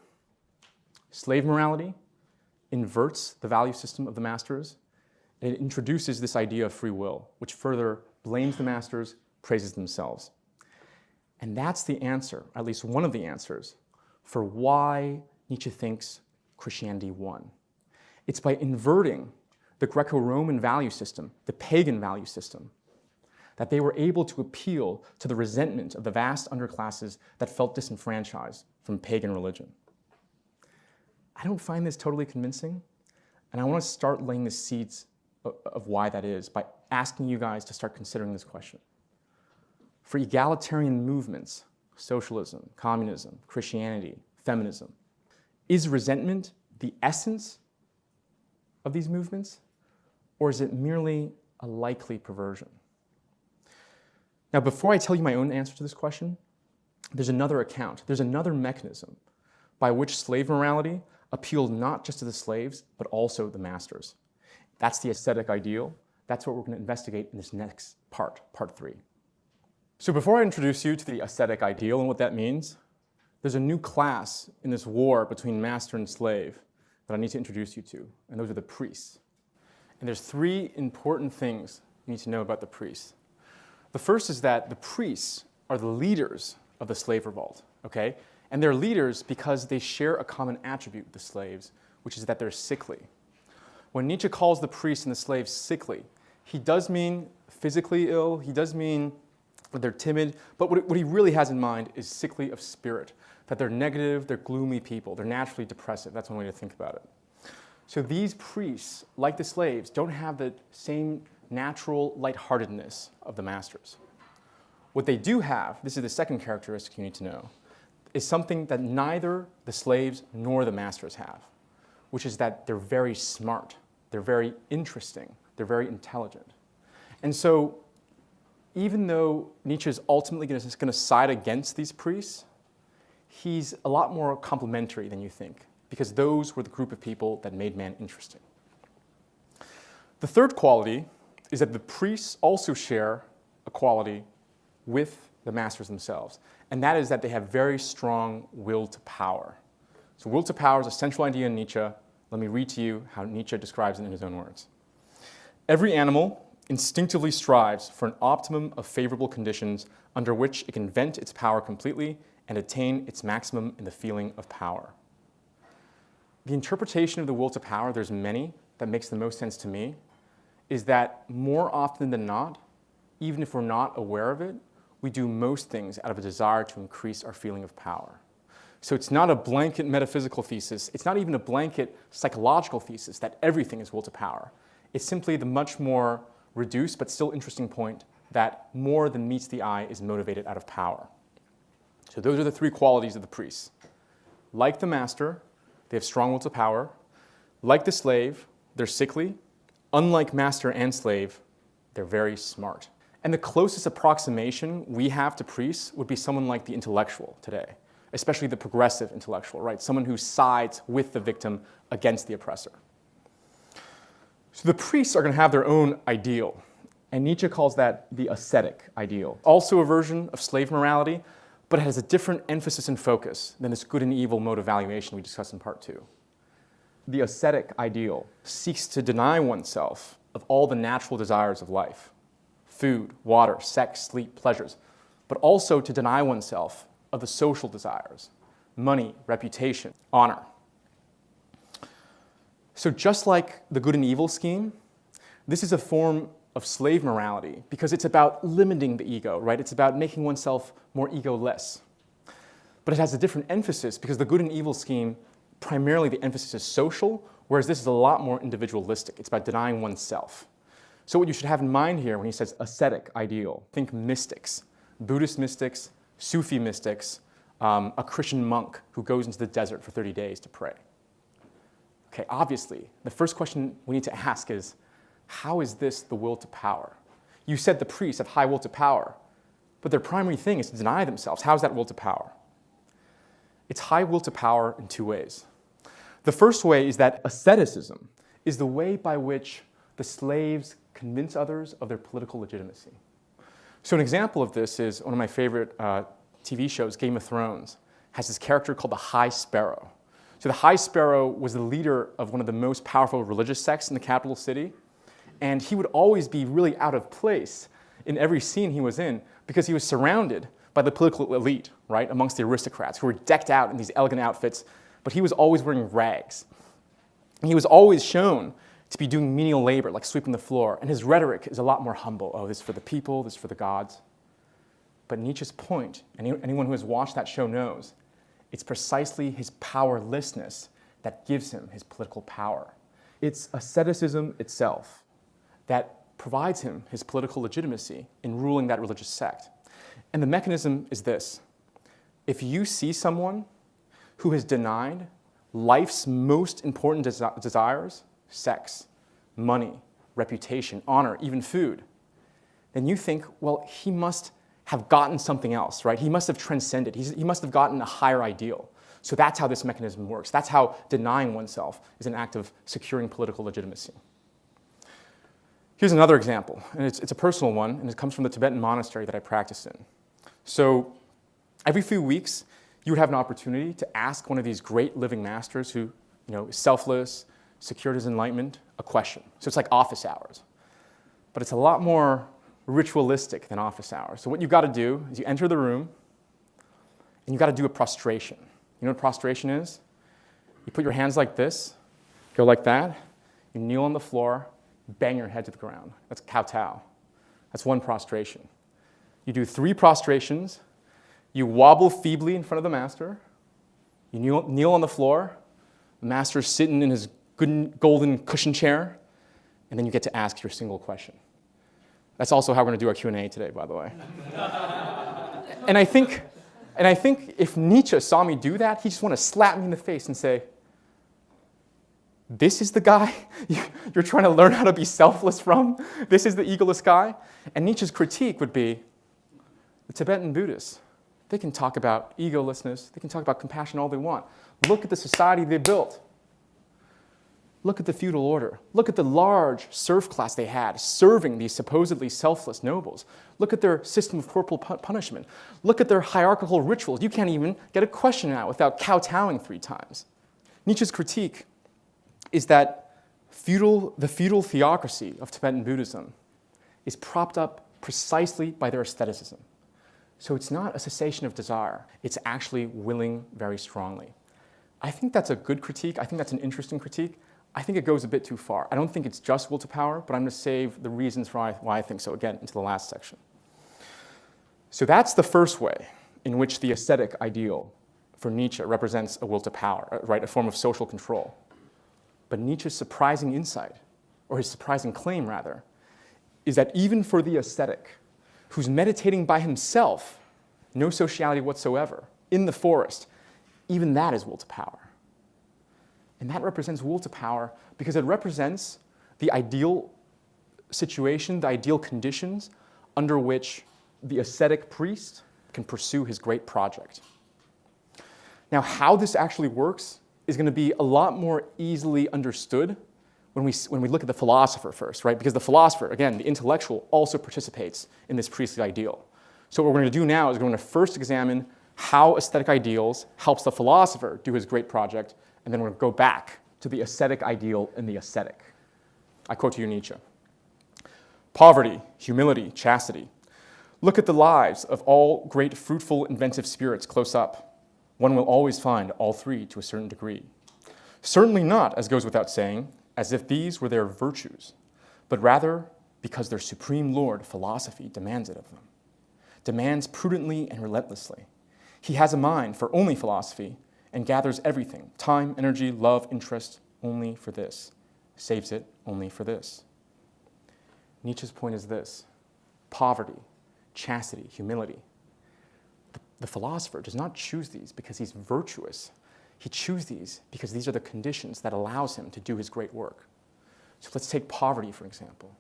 Slave morality inverts the value system of the masters, and it introduces this idea of free will, which further blames the masters, praises themselves. And that's the answer, at least one of the answers, for why Nietzsche thinks Christianity won. It's by inverting the Greco-Roman value system, the pagan value system, that they were able to appeal to the resentment of the vast underclasses that felt disenfranchised from pagan religion. I don't find this totally convincing, and I want to start laying the seeds of why that is by asking you guys to start considering this question. For egalitarian movements, socialism, communism, Christianity, feminism, is resentment the essence of these movements, or is it merely a likely perversion? Now, before I tell you my own answer to this question, there's another account, there's another mechanism by which slave morality appealed not just to the slaves, but also the masters. That's the aesthetic ideal. That's what we're going to investigate in this next part, part 3. So before I introduce you to the aesthetic ideal and what that means, there's a new class in this war between master and slave that I need to introduce you to, and those are the priests. And there's 3 important things you need to know about the priests. The first is that the priests are the leaders of the slave revolt, okay? And they're leaders because they share a common attribute with the slaves, which is that they're sickly. When Nietzsche calls the priests and the slaves sickly, he does mean physically ill, he does mean that they're timid, but what he really has in mind is sickly of spirit, that they're negative, they're gloomy people, they're naturally depressive. That's one way to think about it. So these priests, like the slaves, don't have the same natural lightheartedness of the masters. What they do have, this is the second characteristic you need to know, is something that neither the slaves nor the masters have, which is that they're very smart, they're very interesting, they're very intelligent. And so even though Nietzsche is ultimately going to side against these priests, he's a lot more complimentary than you think, because those were the group of people that made man interesting. The third quality is that the priests also share a quality with the masters themselves, and that is that they have very strong will to power. So will to power is a central idea in Nietzsche. Let me read to you how Nietzsche describes it in his own words. Every animal instinctively strives for an optimum of favorable conditions under which it can vent its power completely and attain its maximum in the feeling of power. The interpretation of the will to power, there's many, that makes the most sense to me, is that more often than not, even if we're not aware of it, we do most things out of a desire to increase our feeling of power. So it's not a blanket metaphysical thesis, it's not even a blanket psychological thesis that everything is will to power. It's simply the much more reduced but still interesting point that more than meets the eye is motivated out of power. So those are the three qualities of the priests. Like the master, they have strong will to power. Like the slave, they're sickly. Unlike master and slave, they're very smart. And the closest approximation we have to priests would be someone like the intellectual today, especially the progressive intellectual, right? Someone who sides with the victim against the oppressor. So the priests are going to have their own ideal, and Nietzsche calls that the ascetic ideal. Also a version of slave morality, but it has a different emphasis and focus than this good and evil mode of valuation we discussed in part 2. The ascetic ideal seeks to deny oneself of all the natural desires of life, food, water, sex, sleep, pleasures, but also to deny oneself of the social desires, money, reputation, honor. So just like the good and evil scheme, this is a form of slave morality because it's about limiting the ego, right? It's about making oneself more egoless. But it has a different emphasis because the good and evil scheme, primarily the emphasis is social, whereas this is a lot more individualistic. It's about denying oneself. So what you should have in mind here when he says ascetic ideal, think mystics, Buddhist mystics, Sufi mystics, a Christian monk who goes into the desert for 30 days to pray. Okay, obviously, the first question we need to ask is, how is this the will to power? You said the priests have high will to power, but their primary thing is to deny themselves. How is that will to power? It's high will to power in two ways. The first way is that asceticism is the way by which the slaves convince others of their political legitimacy. So an example of this is one of my favorite TV shows, Game of Thrones, has this character called the High Sparrow. So the High Sparrow was the leader of one of the most powerful religious sects in the capital city, and he would always be really out of place in every scene he was in because he was surrounded by the political elite, right, amongst the aristocrats who were decked out in these elegant outfits, but he was always wearing rags. And he was always shown to be doing menial labor, like sweeping the floor, and his rhetoric is a lot more humble. Oh, this is for the people, this is for the gods. But Nietzsche's point, and anyone who has watched that show knows, it's precisely his powerlessness that gives him his political power. It's asceticism itself that provides him his political legitimacy in ruling that religious sect. And the mechanism is this. If you see someone who has denied life's most important desires, sex, money, reputation, honor, even food, then you think, well, he must have gotten something else, right? He must have transcended. He must have gotten a higher ideal. So that's how this mechanism works. That's how denying oneself is an act of securing political legitimacy. Here's another example, and it's a personal one, and it comes from the Tibetan monastery that I practice in. So every few weeks, you would have an opportunity to ask one of these great living masters who, is selfless, secured his enlightenment, a question. So it's like office hours. But it's a lot more ritualistic than office hours. So what you've got to do is you enter the room, and you got to do a prostration. You know what prostration is? You put your hands like this, go like that, you kneel on the floor, bang your head to the ground. That's kowtow. That's one prostration. You do 3 prostrations, you wobble feebly in front of the master, you kneel on the floor, the master's sitting in his good golden cushion chair, and then you get to ask your single question. That's also how we're going to do our Q&A today, by the way. And I think if Nietzsche saw me do that, he'd just want to slap me in the face and say, this is the guy you're trying to learn how to be selfless from? This is the egoless guy? And Nietzsche's critique would be, the Tibetan Buddhists, they can talk about egolessness, they can talk about compassion all they want. Look at the society they built. Look at the feudal order. Look at the large serf class they had, serving these supposedly selfless nobles. Look at their system of corporal punishment. Look at their hierarchical rituals. You can't even get a question out without kowtowing 3 times. Nietzsche's critique is that the feudal theocracy of Tibetan Buddhism is propped up precisely by their asceticism. So it's not a cessation of desire. It's actually willing very strongly. I think that's a good critique. I think that's an interesting critique. I think it goes a bit too far. I don't think it's just will to power, but I'm going to save the reasons for why I think so, again, into the last section. So that's the first way in which the ascetic ideal for Nietzsche represents a will to power, right, a form of social control. But Nietzsche's surprising insight, or his surprising claim, rather, is that even for the ascetic, who's meditating by himself, no sociality whatsoever, in the forest, even that is will to power. And that represents will to power because it represents the ideal situation, the ideal conditions under which the ascetic priest can pursue his great project. Now, how this actually works is going to be a lot more easily understood when we look at the philosopher first, right? Because the philosopher, again, the intellectual, also participates in this priestly ideal. So what we're going to do now is we're going to first examine how aesthetic ideals helps the philosopher do his great project, and then we're going to go back to the ascetic ideal in the ascetic. I quote to you Nietzsche. Poverty, humility, chastity. Look at the lives of all great fruitful, inventive spirits close up. One will always find all 3 to a certain degree. Certainly not, as goes without saying, as if these were their virtues, but rather because their supreme lord, philosophy, demands it of them. Demands prudently and relentlessly. He has a mind for only philosophy and gathers everything, time, energy, love, interest, only for this, saves it only for this. Nietzsche's point is this: poverty, chastity, humility. The philosopher does not choose these because he's virtuous. He chooses these because these are the conditions that allows him to do his great work. So let's take poverty, for example.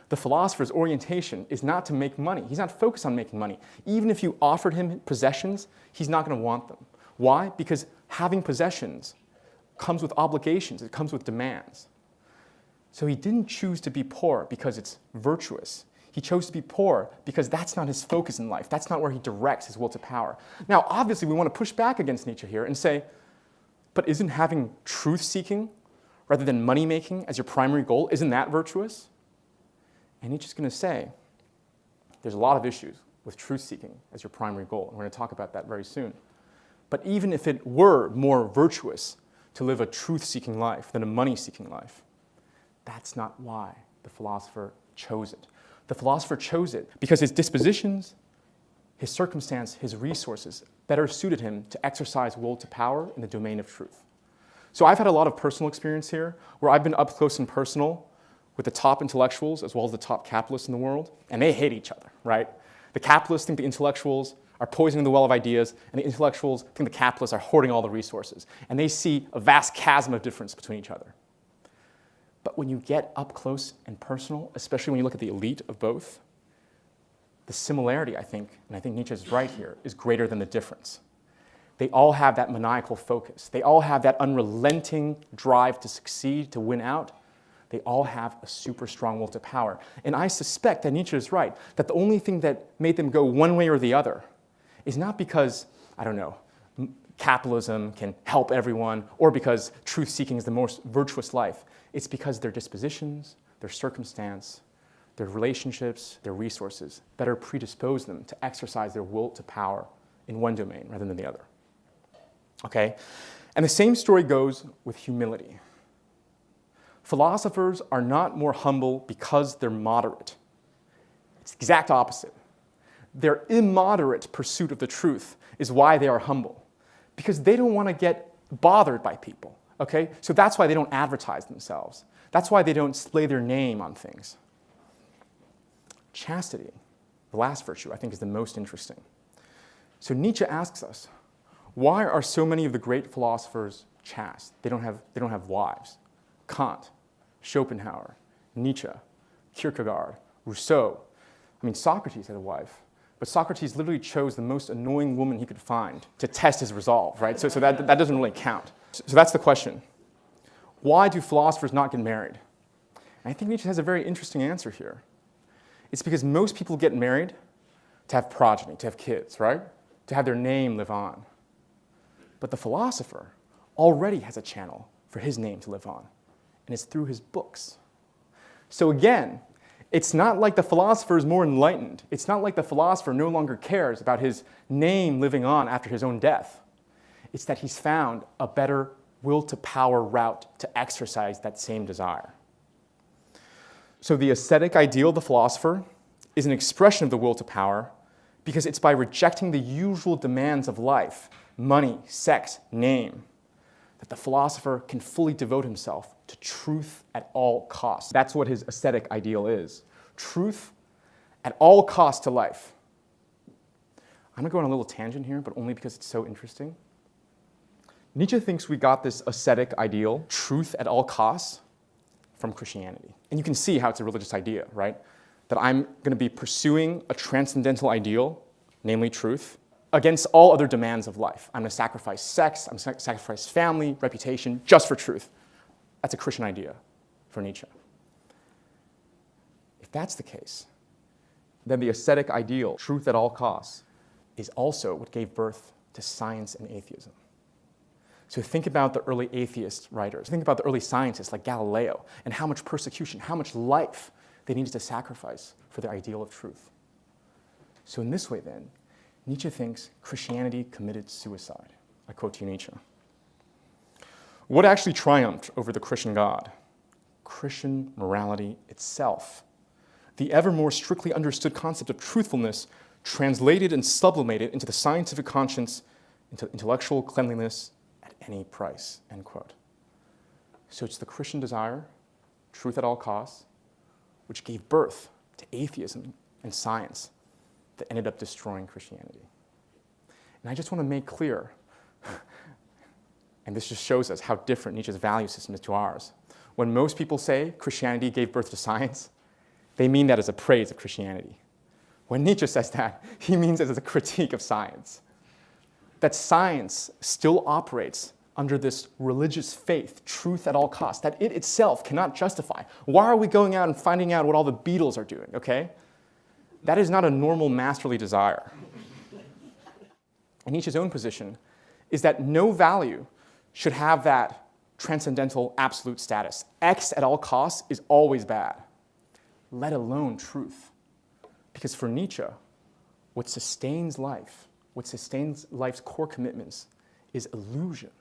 The philosopher's orientation is not to make money. He's not focused on making money. Even if you offered him possessions, he's not going to want them. Why? Because having possessions comes with obligations. It comes with demands. So he didn't choose to be poor because it's virtuous. He chose to be poor because that's not his focus in life. That's not where he directs his will to power. Now, obviously, we want to push back against Nietzsche here and say, but isn't having truth-seeking rather than money-making as your primary goal, isn't that virtuous? And Nietzsche's going to say, there's a lot of issues with truth-seeking as your primary goal, and we're going to talk about that very soon. But even if it were more virtuous to live a truth-seeking life than a money-seeking life, that's not why the philosopher chose it. The philosopher chose it because his dispositions, his circumstance, his resources better suited him to exercise will to power in the domain of truth. So I've had a lot of personal experience here where I've been up close and personal with the top intellectuals as well as the top capitalists in the world, and they hate each other, right? The capitalists think the intellectuals are poisoning the well of ideas, and the intellectuals think the capitalists are hoarding all the resources. And they see a vast chasm of difference between each other. But when you get up close and personal, especially when you look at the elite of both, the similarity, I think, and I think Nietzsche is right here, is greater than the difference. They all have that maniacal focus. They all have that unrelenting drive to succeed, to win out. They all have a super strong will to power. And I suspect that Nietzsche is right, that the only thing that made them go one way or the other is not because, I don't know, capitalism can help everyone, or because truth-seeking is the most virtuous life. It's because their dispositions, their circumstance, their relationships, their resources better predispose them to exercise their will to power in one domain rather than the other. Okay? And the same story goes with humility. Philosophers are not more humble because they're moderate. It's the exact opposite. Their immoderate pursuit of the truth is why they are humble, because they don't want to get bothered by people. Okay? So that's why they don't advertise themselves. That's why they don't splay their name on things. Chastity, the last virtue, I think is the most interesting. So Nietzsche asks us, why are so many of the great philosophers chaste? They don't have wives. Kant, Schopenhauer, Nietzsche, Kierkegaard, Rousseau. I mean, Socrates had a wife, but Socrates literally chose the most annoying woman he could find to test his resolve, right? So that doesn't really count. So that's the question. Why do philosophers not get married? And I think Nietzsche has a very interesting answer here. It's because most people get married to have progeny, to have kids, right? To have their name live on. But the philosopher already has a channel for his name to live on, and it's through his books. So again, it's not like the philosopher is more enlightened. It's not like the philosopher no longer cares about his name living on after his own death. It's that he's found a better will-to-power route to exercise that same desire. So the ascetic ideal of the philosopher is an expression of the will to power because it's by rejecting the usual demands of life, money, sex, name, that the philosopher can fully devote himself to truth at all costs. That's what his ascetic ideal is. Truth at all costs to life. I'm going to go on a little tangent here, but only because it's so interesting. Nietzsche thinks we got this ascetic ideal, truth at all costs, from Christianity. And you can see how it's a religious idea, right? That I'm going to be pursuing a transcendental ideal, namely truth, against all other demands of life. I'm going to sacrifice sex, I'm going to sacrifice family, reputation, just for truth. That's a Christian idea for Nietzsche. If that's the case, then the ascetic ideal, truth at all costs, is also what gave birth to science and atheism. So think about the early atheist writers. Think about the early scientists like Galileo and how much persecution, how much life they needed to sacrifice for their ideal of truth. So in this way then, Nietzsche thinks Christianity committed suicide. I quote to you Nietzsche. What actually triumphed over the Christian God? Christian morality itself. The ever more strictly understood concept of truthfulness translated and sublimated into the scientific conscience, into intellectual cleanliness, any price, end quote. So it's the Christian desire, truth at all costs, which gave birth to atheism and science that ended up destroying Christianity. And I just want to make clear, and this just shows us how different Nietzsche's value system is to ours. When most people say Christianity gave birth to science, they mean that as a praise of Christianity. When Nietzsche says that, he means it as a critique of science. That science still operates under this religious faith, truth at all costs, that it itself cannot justify. Why are we going out and finding out what all the Beatles are doing, okay? That is not a normal masterly desire. And Nietzsche's own position is that no value should have that transcendental absolute status. X at all costs is always bad, let alone truth. Because for Nietzsche, what sustains life, what sustains life's core commitments is illusion.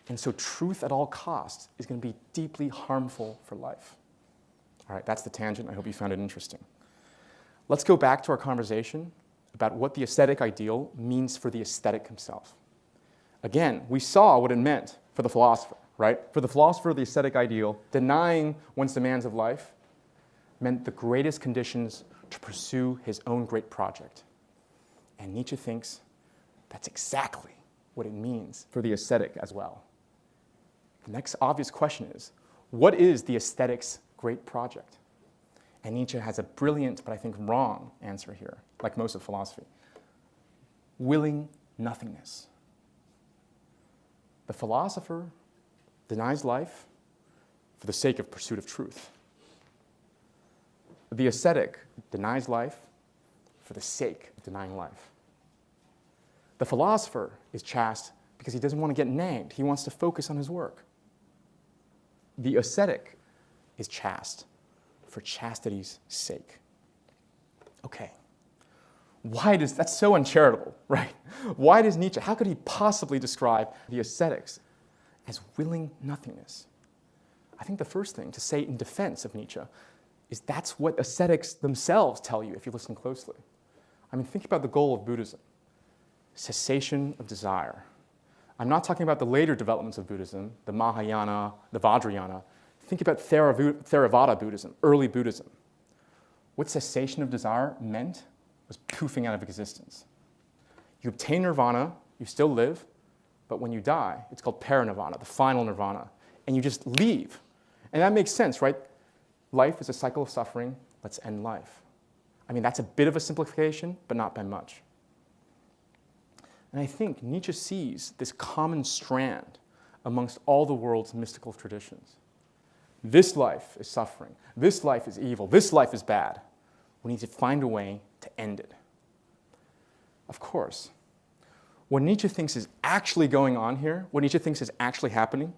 And so truth at all costs is going to be deeply harmful for life. All right, that's the tangent. I hope you found it interesting. Let's go back to our conversation about what the ascetic ideal means for the ascetic himself. Again, we saw what it meant for the philosopher, right? For the philosopher, the ascetic ideal, denying one's demands of life, meant the greatest conditions to pursue his own great project. And Nietzsche thinks that's exactly what it means for the ascetic as well. The next obvious question is, what is the aesthetic's great project? And Nietzsche has a brilliant, but I think wrong answer here, like most of philosophy. Willing nothingness. The philosopher denies life for the sake of pursuit of truth. The ascetic denies life for the sake of denying life. The philosopher is chaste because he doesn't want to get nagged. He wants to focus on his work. The ascetic is chaste for chastity's sake. Okay, That's so uncharitable, right? Why does Nietzsche, how could he possibly describe the ascetics as willing nothingness? I think the first thing to say in defense of Nietzsche is that's what ascetics themselves tell you if you listen closely. I mean, think about the goal of Buddhism. Cessation of desire. I'm not talking about the later developments of Buddhism, the Mahayana, the Vajrayana. Think about Theravada Buddhism, early Buddhism. What cessation of desire meant was poofing out of existence. You obtain nirvana, you still live, but when you die, it's called parinirvana, the final nirvana, and you just leave. And that makes sense, right? Life is a cycle of suffering, let's end life. I mean, that's a bit of a simplification, but not by much. And I think Nietzsche sees this common strand amongst all the world's mystical traditions. This life is suffering. This life is evil. This life is bad. We need to find a way to end it. Of course, what Nietzsche thinks is actually going on here, what Nietzsche thinks is actually happening,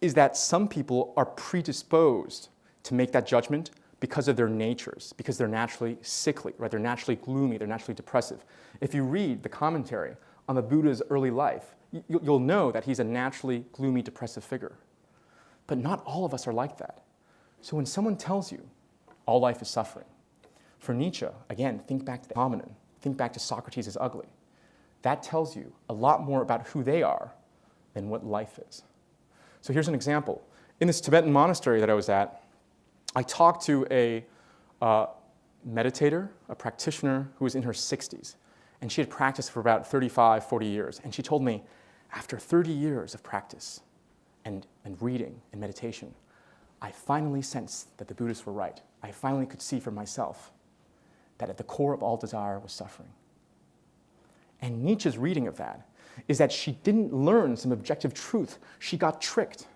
is that some people are predisposed to make that judgment because of their natures, because they're naturally sickly, right? They're naturally gloomy, they're naturally depressive. If you read the commentary on the Buddha's early life, you'll know that he's a naturally gloomy, depressive figure. But not all of us are like that. So when someone tells you all life is suffering, for Nietzsche, again, think back to the Hominem, think back to Socrates is ugly. That tells you a lot more about who they are than what life is. So here's an example. In this Tibetan monastery that I was at, I talked to a meditator, a practitioner who was in her 60s. And she had practiced for about 35, 40 years. And she told me, after 30 years of practice and reading and meditation, I finally sensed that the Buddhists were right. I finally could see for myself that at the core of all desire was suffering. And Nietzsche's reading of that is that she didn't learn some objective truth. She got tricked.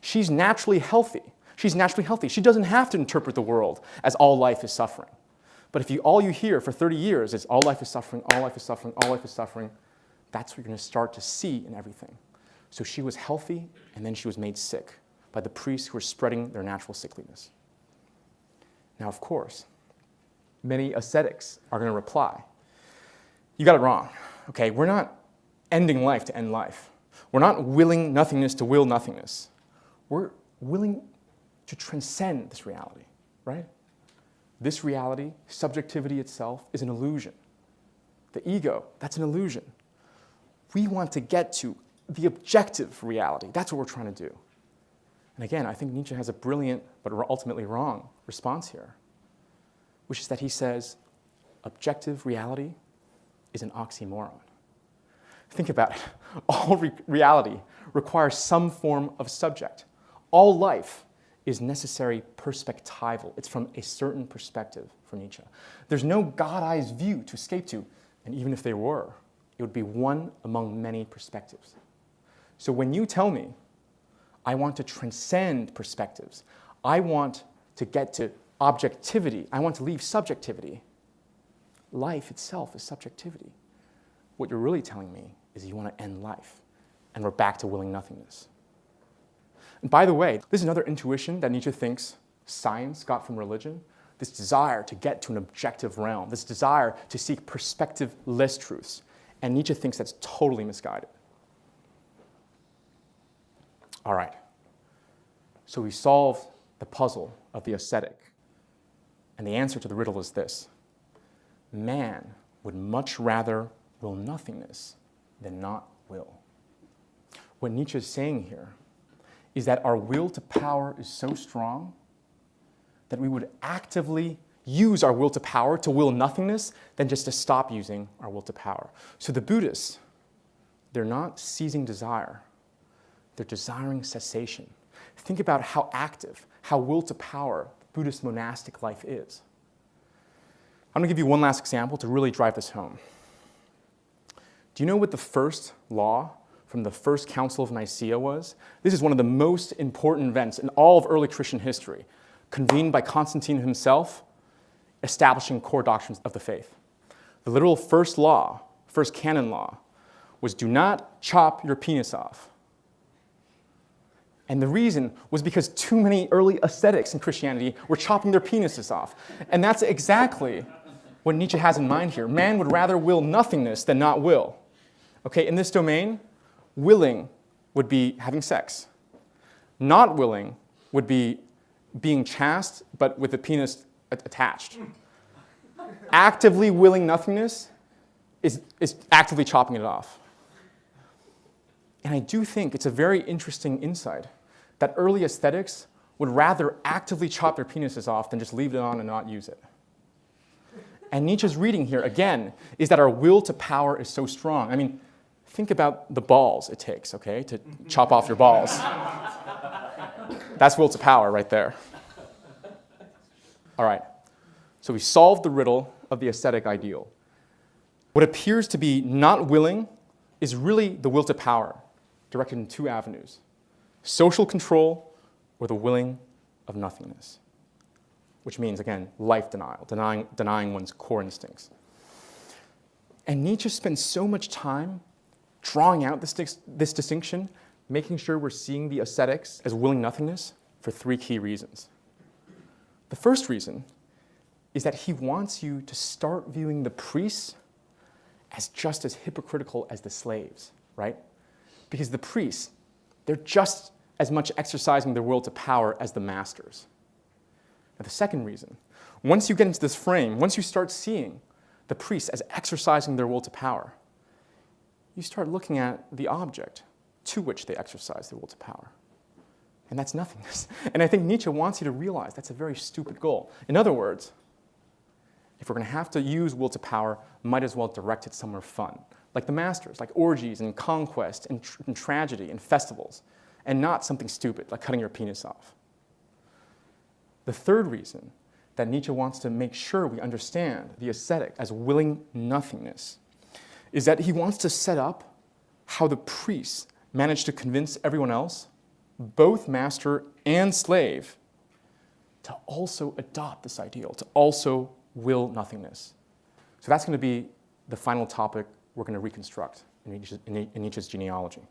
She's naturally healthy. She's naturally healthy. She doesn't have to interpret the world as all life is suffering. But if all you hear for 30 years is all life is suffering, all life is suffering, all life is suffering, that's what you're going to start to see in everything. So she was healthy, and then she was made sick by the priests who were spreading their natural sickliness. Now, of course, many ascetics are going to reply, you got it wrong. Okay, we're not ending life to end life. We're not willing nothingness to will nothingness. We're willing to transcend this reality, right? This reality, subjectivity itself, is an illusion. The ego, that's an illusion. We want to get to the objective reality. That's what we're trying to do. And again, I think Nietzsche has a brilliant but ultimately wrong response here, which is that he says, objective reality is an oxymoron. Think about it. All reality requires some form of subject. All life is necessary perspectival. It's from a certain perspective for Nietzsche. There's no God-eyes view to escape to, and even if there were, it would be one among many perspectives. So when you tell me, I want to transcend perspectives, I want to get to objectivity, I want to leave subjectivity, life itself is subjectivity. What you're really telling me is you want to end life, and we're back to willing nothingness. And by the way, this is another intuition that Nietzsche thinks science got from religion, this desire to get to an objective realm, this desire to seek perspective-less truths. And Nietzsche thinks that's totally misguided. All right, so we solved the puzzle of the ascetic. And the answer to the riddle is this: man would much rather will nothingness than not will. What Nietzsche is saying here is that our will to power is so strong that we would actively use our will to power to will nothingness than just to stop using our will to power. So the Buddhists, they're not seizing desire, they're desiring cessation. Think about how active, how will to power Buddhist monastic life is. I'm going to give you one last example to really drive this home. Do you know what the first law from the First Council of Nicaea was? This is one of the most important events in all of early Christian history, convened by Constantine himself, establishing core doctrines of the faith. The literal first law, first canon law, was do not chop your penis off. And the reason was because too many early ascetics in Christianity were chopping their penises off. And that's exactly what Nietzsche has in mind here. Man would rather will nothingness than not will. Okay, in this domain, willing would be having sex. Not willing would be being chaste, but with the penis attached. Actively willing nothingness is actively chopping it off. And I do think it's a very interesting insight that early aesthetics would rather actively chop their penises off than just leave it on and not use it. And Nietzsche's reading here, again, is that our will to power is so strong. I mean, think about the balls it takes, okay, to chop off your balls. That's will to power right there. All right, so we solved the riddle of the aesthetic ideal. What appears to be not willing is really the will to power, directed in two avenues: social control or the willing of nothingness, which means, again, life denial, denying one's core instincts. And Nietzsche spends so much time drawing out this distinction, making sure we're seeing the ascetics as willing nothingness for three key reasons. The first reason is that he wants you to start viewing the priests as just as hypocritical as the slaves, right? Because the priests, they're just as much exercising their will to power as the masters. Now, the second reason, once you get into this frame, once you start seeing the priests as exercising their will to power, you start looking at the object to which they exercise their will to power. And that's nothingness. And I think Nietzsche wants you to realize that's a very stupid goal. In other words, if we're going to have to use will to power, might as well direct it somewhere fun, like the masters, like orgies and conquest and tragedy and festivals, and not something stupid like cutting your penis off. The third reason that Nietzsche wants to make sure we understand the ascetic as willing nothingness is that he wants to set up how the priests manage to convince everyone else, both master and slave, to also adopt this ideal, to also will nothingness. So that's going to be the final topic we're going to reconstruct in Nietzsche's genealogy.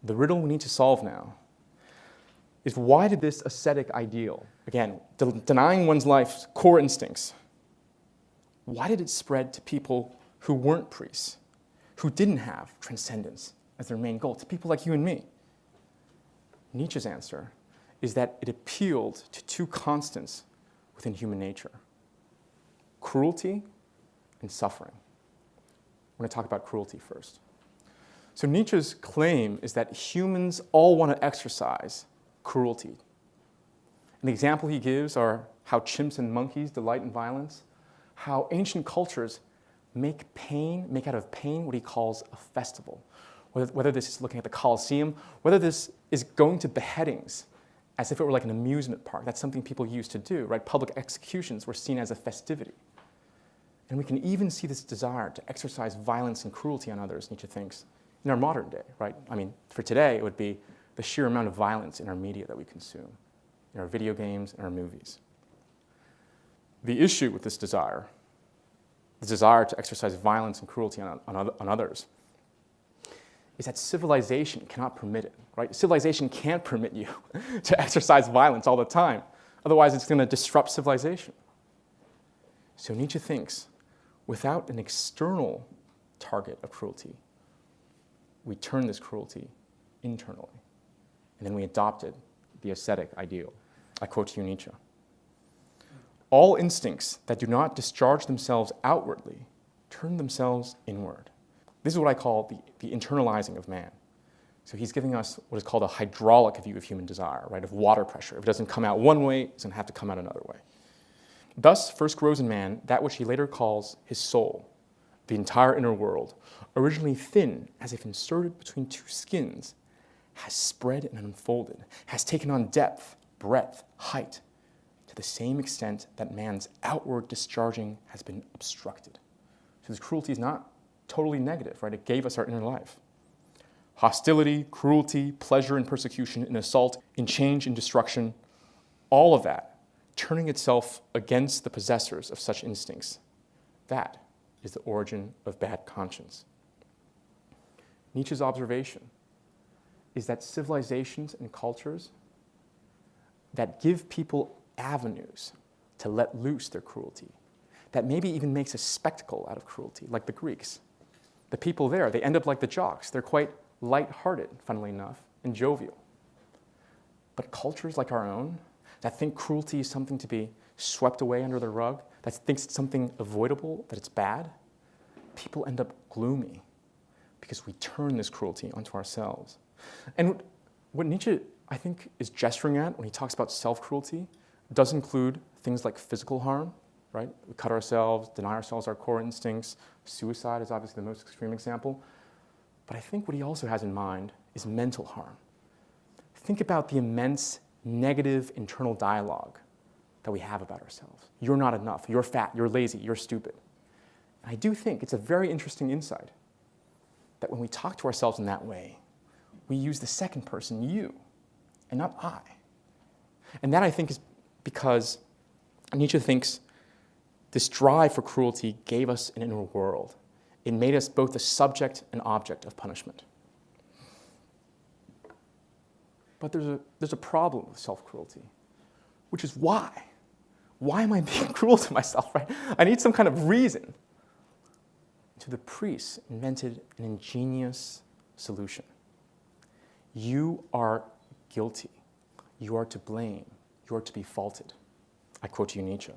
The riddle we need to solve now is, why did this ascetic ideal, again, denying one's life's core instincts, why did it spread to people who weren't priests, who didn't have transcendence as their main goal, to people like you and me? Nietzsche's answer is that it appealed to two constants within human nature: cruelty and suffering. We're going to talk about cruelty first. So Nietzsche's claim is that humans all want to exercise cruelty. And the example he gives are how chimps and monkeys delight in violence, how ancient cultures make out of pain what he calls a festival. Whether this is looking at the Colosseum, whether this is going to beheadings as if it were like an amusement park. That's something people used to do, right? Public executions were seen as a festivity. And we can even see this desire to exercise violence and cruelty on others, Nietzsche thinks, in our modern day, right? I mean, for today, it would be the sheer amount of violence in our media that we consume, in our video games and our movies. The issue with this desire, the desire to exercise violence and cruelty on others, is that civilization cannot permit it, right? Civilization can't permit you to exercise violence all the time. Otherwise, it's going to disrupt civilization. So Nietzsche thinks, without an external target of cruelty, we turn this cruelty internally. And then we adopted the ascetic ideal. I quote to you Nietzsche: "All instincts that do not discharge themselves outwardly turn themselves inward." This is what I call the internalizing of man. So he's giving us what is called a hydraulic view of human desire, right, of water pressure. If it doesn't come out one way, it's going to have to come out another way. Thus first grows in man that which he later calls his soul, the entire inner world, originally thin, as if inserted between two skins, has spread and unfolded, has taken on depth, breadth, height, to the same extent that man's outward discharging has been obstructed. So this cruelty is not totally negative, right? It gave us our inner life. Hostility, cruelty, pleasure and persecution, in assault, in change and destruction, all of that turning itself against the possessors of such instincts. That is the origin of bad conscience. Nietzsche's observation is that civilizations and cultures that give people avenues to let loose their cruelty, that maybe even makes a spectacle out of cruelty, like the Greeks. The people there, they end up like the jocks. They're quite light-hearted, funnily enough, and jovial. But cultures like our own, that think cruelty is something to be swept away under the rug, that thinks it's something avoidable, that it's bad, people end up gloomy because we turn this cruelty onto ourselves. And what Nietzsche, I think, is gesturing at when he talks about self-cruelty does include things like physical harm, right? We cut ourselves, deny ourselves our core instincts. Suicide is obviously the most extreme example. But I think what he also has in mind is mental harm. Think about the immense negative internal dialogue that we have about ourselves. You're not enough, you're fat, you're lazy, you're stupid. And I do think it's a very interesting insight that when we talk to ourselves in that way, we use the second person, you, and not I. And that, I think, is because Nietzsche thinks this drive for cruelty gave us an inner world. It made us both the subject and object of punishment. But there's a problem with self-cruelty, which is why? Why am I being cruel to myself, right? I need some kind of reason. So the priests invented an ingenious solution. You are guilty. You are to blame. You are to be faulted. I quote to you Nietzsche.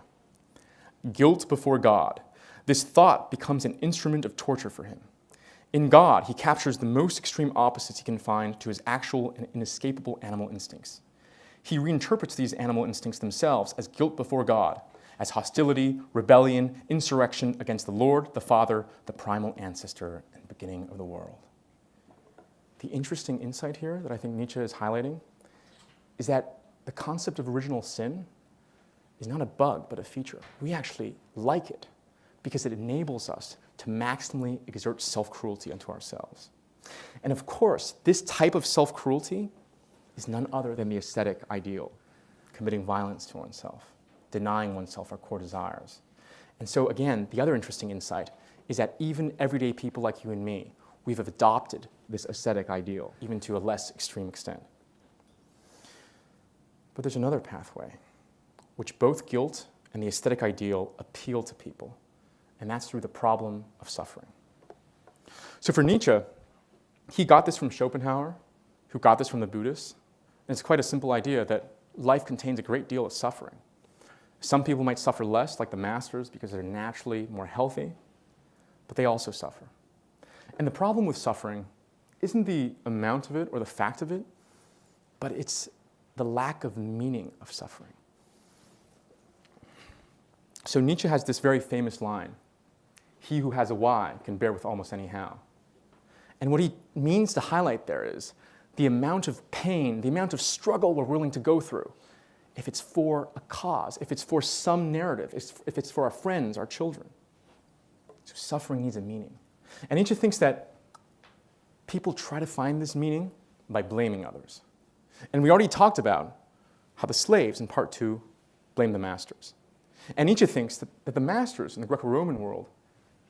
Guilt before God. This thought becomes an instrument of torture for him. In God, he captures the most extreme opposites he can find to his actual and inescapable animal instincts. He reinterprets these animal instincts themselves as guilt before God, as hostility, rebellion, insurrection against the Lord, the Father, the primal ancestor and beginning of the world. The interesting insight here that I think Nietzsche is highlighting is that the concept of original sin is not a bug, but a feature. We actually like it because it enables us to maximally exert self-cruelty unto ourselves. And of course, this type of self-cruelty is none other than the ascetic ideal, committing violence to oneself, denying oneself our core desires. And so again, the other interesting insight is that even everyday people like you and me, we've adopted this ascetic ideal, even to a less extreme extent. But there's another pathway, which both guilt and the ascetic ideal appeal to people, and that's through the problem of suffering. So for Nietzsche, he got this from Schopenhauer, who got this from the Buddhists, and it's quite a simple idea that life contains a great deal of suffering. Some people might suffer less, like the masters, because they're naturally more healthy, but they also suffer. And the problem with suffering isn't the amount of it or the fact of it, but it's the lack of meaning of suffering. So Nietzsche has this very famous line, "He who has a why can bear with almost any how." And what he means to highlight there is the amount of pain, the amount of struggle we're willing to go through, if it's for a cause, if it's for some narrative, if it's for our friends, our children. So suffering needs a meaning. And Nietzsche thinks that people try to find this meaning by blaming others. And we already talked about how the slaves in part 2 blame the masters. And Nietzsche thinks that the masters in the Greco-Roman world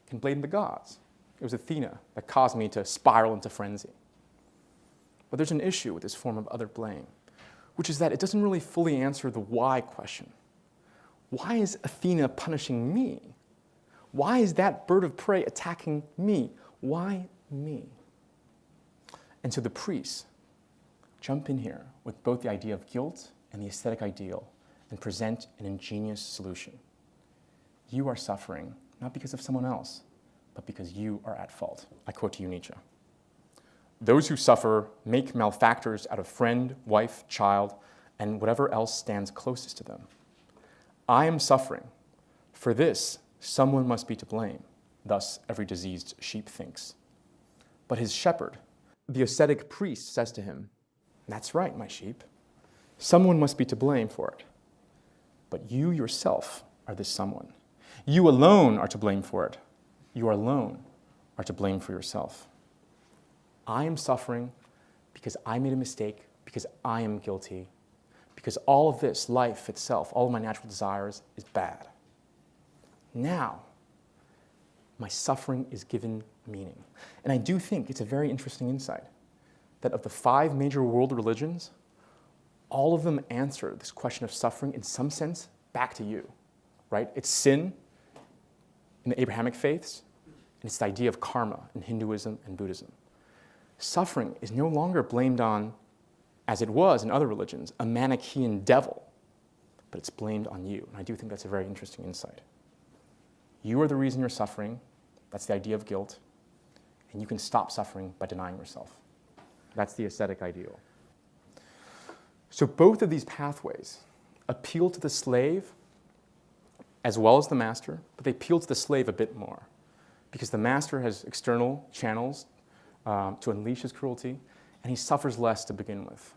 can blame the gods. It was Athena that caused me to spiral into frenzy. But there's an issue with this form of other blame, which is that it doesn't really fully answer the why question. Why is Athena punishing me? Why is that bird of prey attacking me? Why me? And so the priests jump in here with both the idea of guilt and the ascetic ideal and present an ingenious solution. You are suffering not because of someone else, but because you are at fault. I quote to you Nietzsche. Those who suffer make malefactors out of friend, wife, child, and whatever else stands closest to them. I am suffering. For this, someone must be to blame. Thus, every diseased sheep thinks. But his shepherd, the ascetic priest, says to him, "That's right, my sheep. Someone must be to blame for it. But you yourself are this someone. You alone are to blame for it. You alone are to blame for yourself. I am suffering because I made a mistake, because I am guilty, because all of this, life itself, all of my natural desires, is bad. Now, my suffering is given meaning." And I do think it's a very interesting insight that of the 5 major world religions, all of them answer this question of suffering in some sense back to you. right? It's sin in the Abrahamic faiths, and it's the idea of karma in Hinduism and Buddhism. Suffering is no longer blamed on, as it was in other religions, a Manichaean devil, but it's blamed on you. And I do think that's a very interesting insight. You are the reason you're suffering. That's the idea of guilt. And you can stop suffering by denying yourself. That's the ascetic ideal. So both of these pathways appeal to the slave as well as the master, but they appeal to the slave a bit more because the master has external channels to unleash his cruelty, and he suffers less to begin with.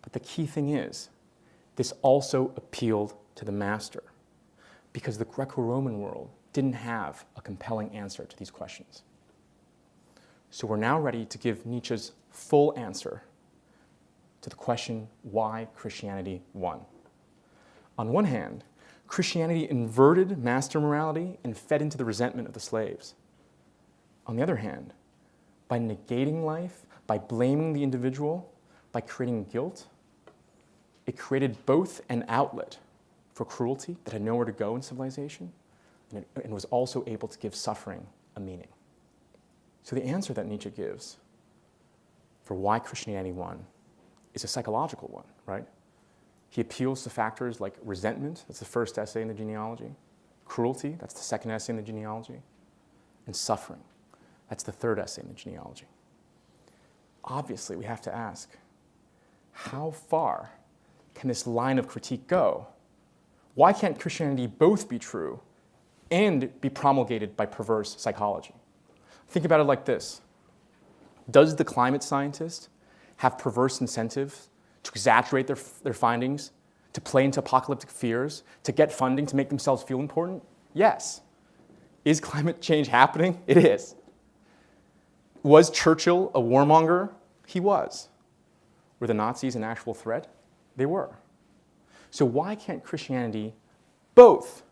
But the key thing is, this also appealed to the master because the Greco-Roman world didn't have a compelling answer to these questions. So we're now ready to give Nietzsche's full answer to the question why Christianity won. On one hand, Christianity inverted master morality and fed into the resentment of the slaves. On the other hand, by negating life, by blaming the individual, by creating guilt, it created both an outlet for cruelty that had nowhere to go in civilization, and was also able to give suffering a meaning. So the answer that Nietzsche gives for why Christianity won is a psychological one, right? He appeals to factors like resentment, that's the first essay in the genealogy, cruelty, that's the second essay in the genealogy, and suffering, that's the third essay in the genealogy. Obviously, we have to ask, how far can this line of critique go? Why can't Christianity both be true and be promulgated by perverse psychology? Think about it like this. Does the climate scientist have perverse incentives to exaggerate their findings, to play into apocalyptic fears, to get funding to make themselves feel important? Yes. Is climate change happening? It is. Was Churchill a warmonger? He was. Were the Nazis an actual threat? They were. So why can't Christianity both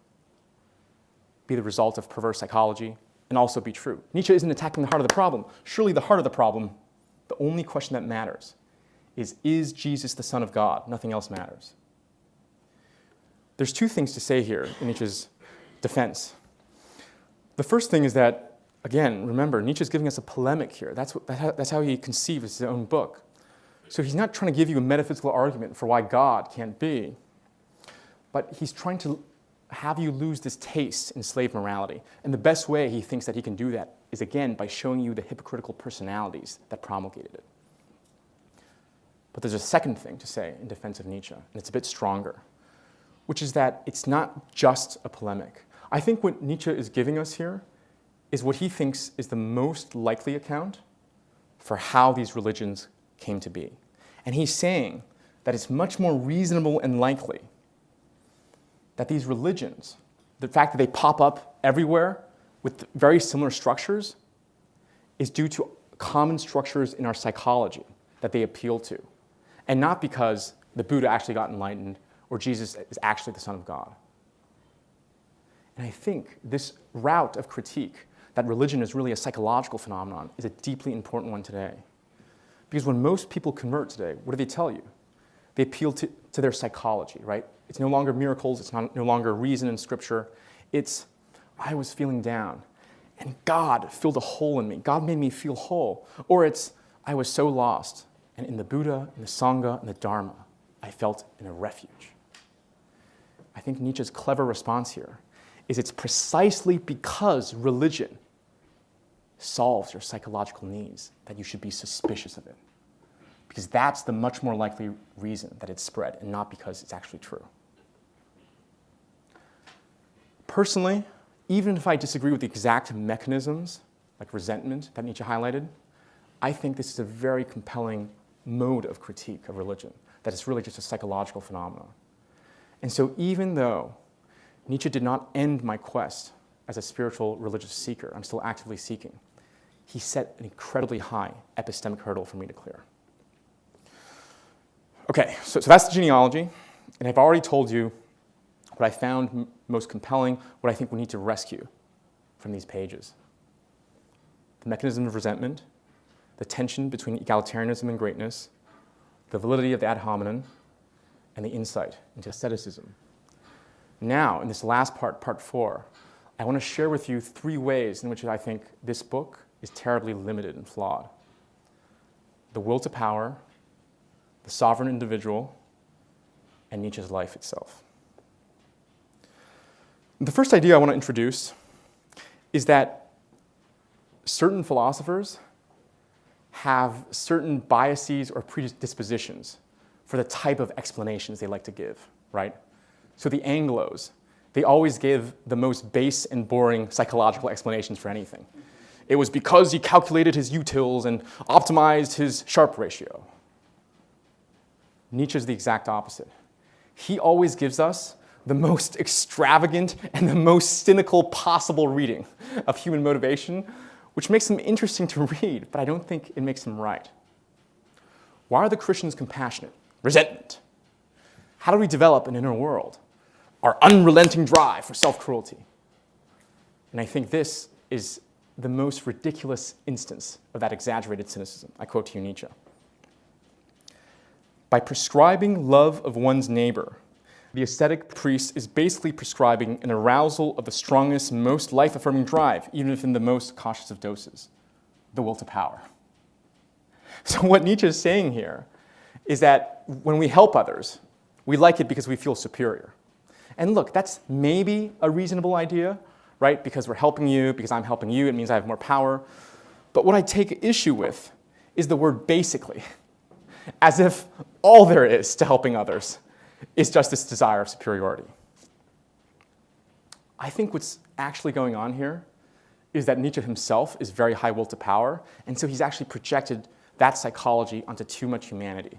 be the result of perverse psychology and also be true? Nietzsche isn't attacking the heart of the problem. Surely the heart of the problem, the only question that matters is Jesus the Son of God? Nothing else matters. There's two things to say here in Nietzsche's defense. The first thing is that, again, remember, Nietzsche's giving us a polemic here. That's how he conceives his own book. So he's not trying to give you a metaphysical argument for why God can't be, but he's trying to have you lose this taste in slave morality. And the best way he thinks that he can do that is, again, by showing you the hypocritical personalities that promulgated it. But there's a second thing to say in defense of Nietzsche, and it's a bit stronger, which is that it's not just a polemic. I think what Nietzsche is giving us here is what he thinks is the most likely account for how these religions came to be. And he's saying that it's much more reasonable and likely that these religions, the fact that they pop up everywhere with very similar structures, is due to common structures in our psychology that they appeal to, and not because the Buddha actually got enlightened or Jesus is actually the Son of God. And I think this route of critique, that religion is really a psychological phenomenon, is a deeply important one today. Because when most people convert today, what do they tell you? They appeal to their psychology, right? It's no longer miracles, it's no longer reason in Scripture. It's, I was feeling down, and God filled a hole in me. God made me feel whole. Or it's, I was so lost, and in the Buddha, in the Sangha, in the Dharma, I felt in a refuge. I think Nietzsche's clever response here is it's precisely because religion solves your psychological needs that you should be suspicious of it. Because that's the much more likely reason that it's spread, and not because it's actually true. Personally, even if I disagree with the exact mechanisms, like resentment that Nietzsche highlighted, I think this is a very compelling mode of critique of religion, that it's really just a psychological phenomenon. And so even though Nietzsche did not end my quest as a spiritual religious seeker, I'm still actively seeking, he set an incredibly high epistemic hurdle for me to clear. Okay, so that's the genealogy, and I've already told you what I found most compelling, what I think we need to rescue from these pages. The mechanism of resentment, the tension between egalitarianism and greatness, the validity of the ad hominem, and the insight into asceticism. Now, in this last part, part 4, I want to share with you 3 ways in which I think this book is terribly limited and flawed. The will to power, the sovereign individual, and Nietzsche's life itself. The first idea I want to introduce is that certain philosophers have certain biases or predispositions for the type of explanations they like to give, right? So the Anglos, they always give the most base and boring psychological explanations for anything. It was because he calculated his utils and optimized his Sharpe ratio. Nietzsche's the exact opposite. He always gives us the most extravagant and the most cynical possible reading of human motivation, which makes them interesting to read, but I don't think it makes them right. Why are the Christians compassionate? Resentment. How do we develop an inner world? Our unrelenting drive for self-cruelty. And I think this is the most ridiculous instance of that exaggerated cynicism. I quote to you Nietzsche. By prescribing love of one's neighbor, the ascetic priest is basically prescribing an arousal of the strongest, most life-affirming drive, even if in the most cautious of doses, the will to power. So what Nietzsche is saying here is that when we help others, we like it because we feel superior. And look, that's maybe a reasonable idea, right? Because we're helping you, because I'm helping you, it means I have more power. But what I take issue with is the word basically, as if all there is to helping others is just this desire of superiority. I think what's actually going on here is that Nietzsche himself is very high will to power, and so he's actually projected that psychology onto too much humanity.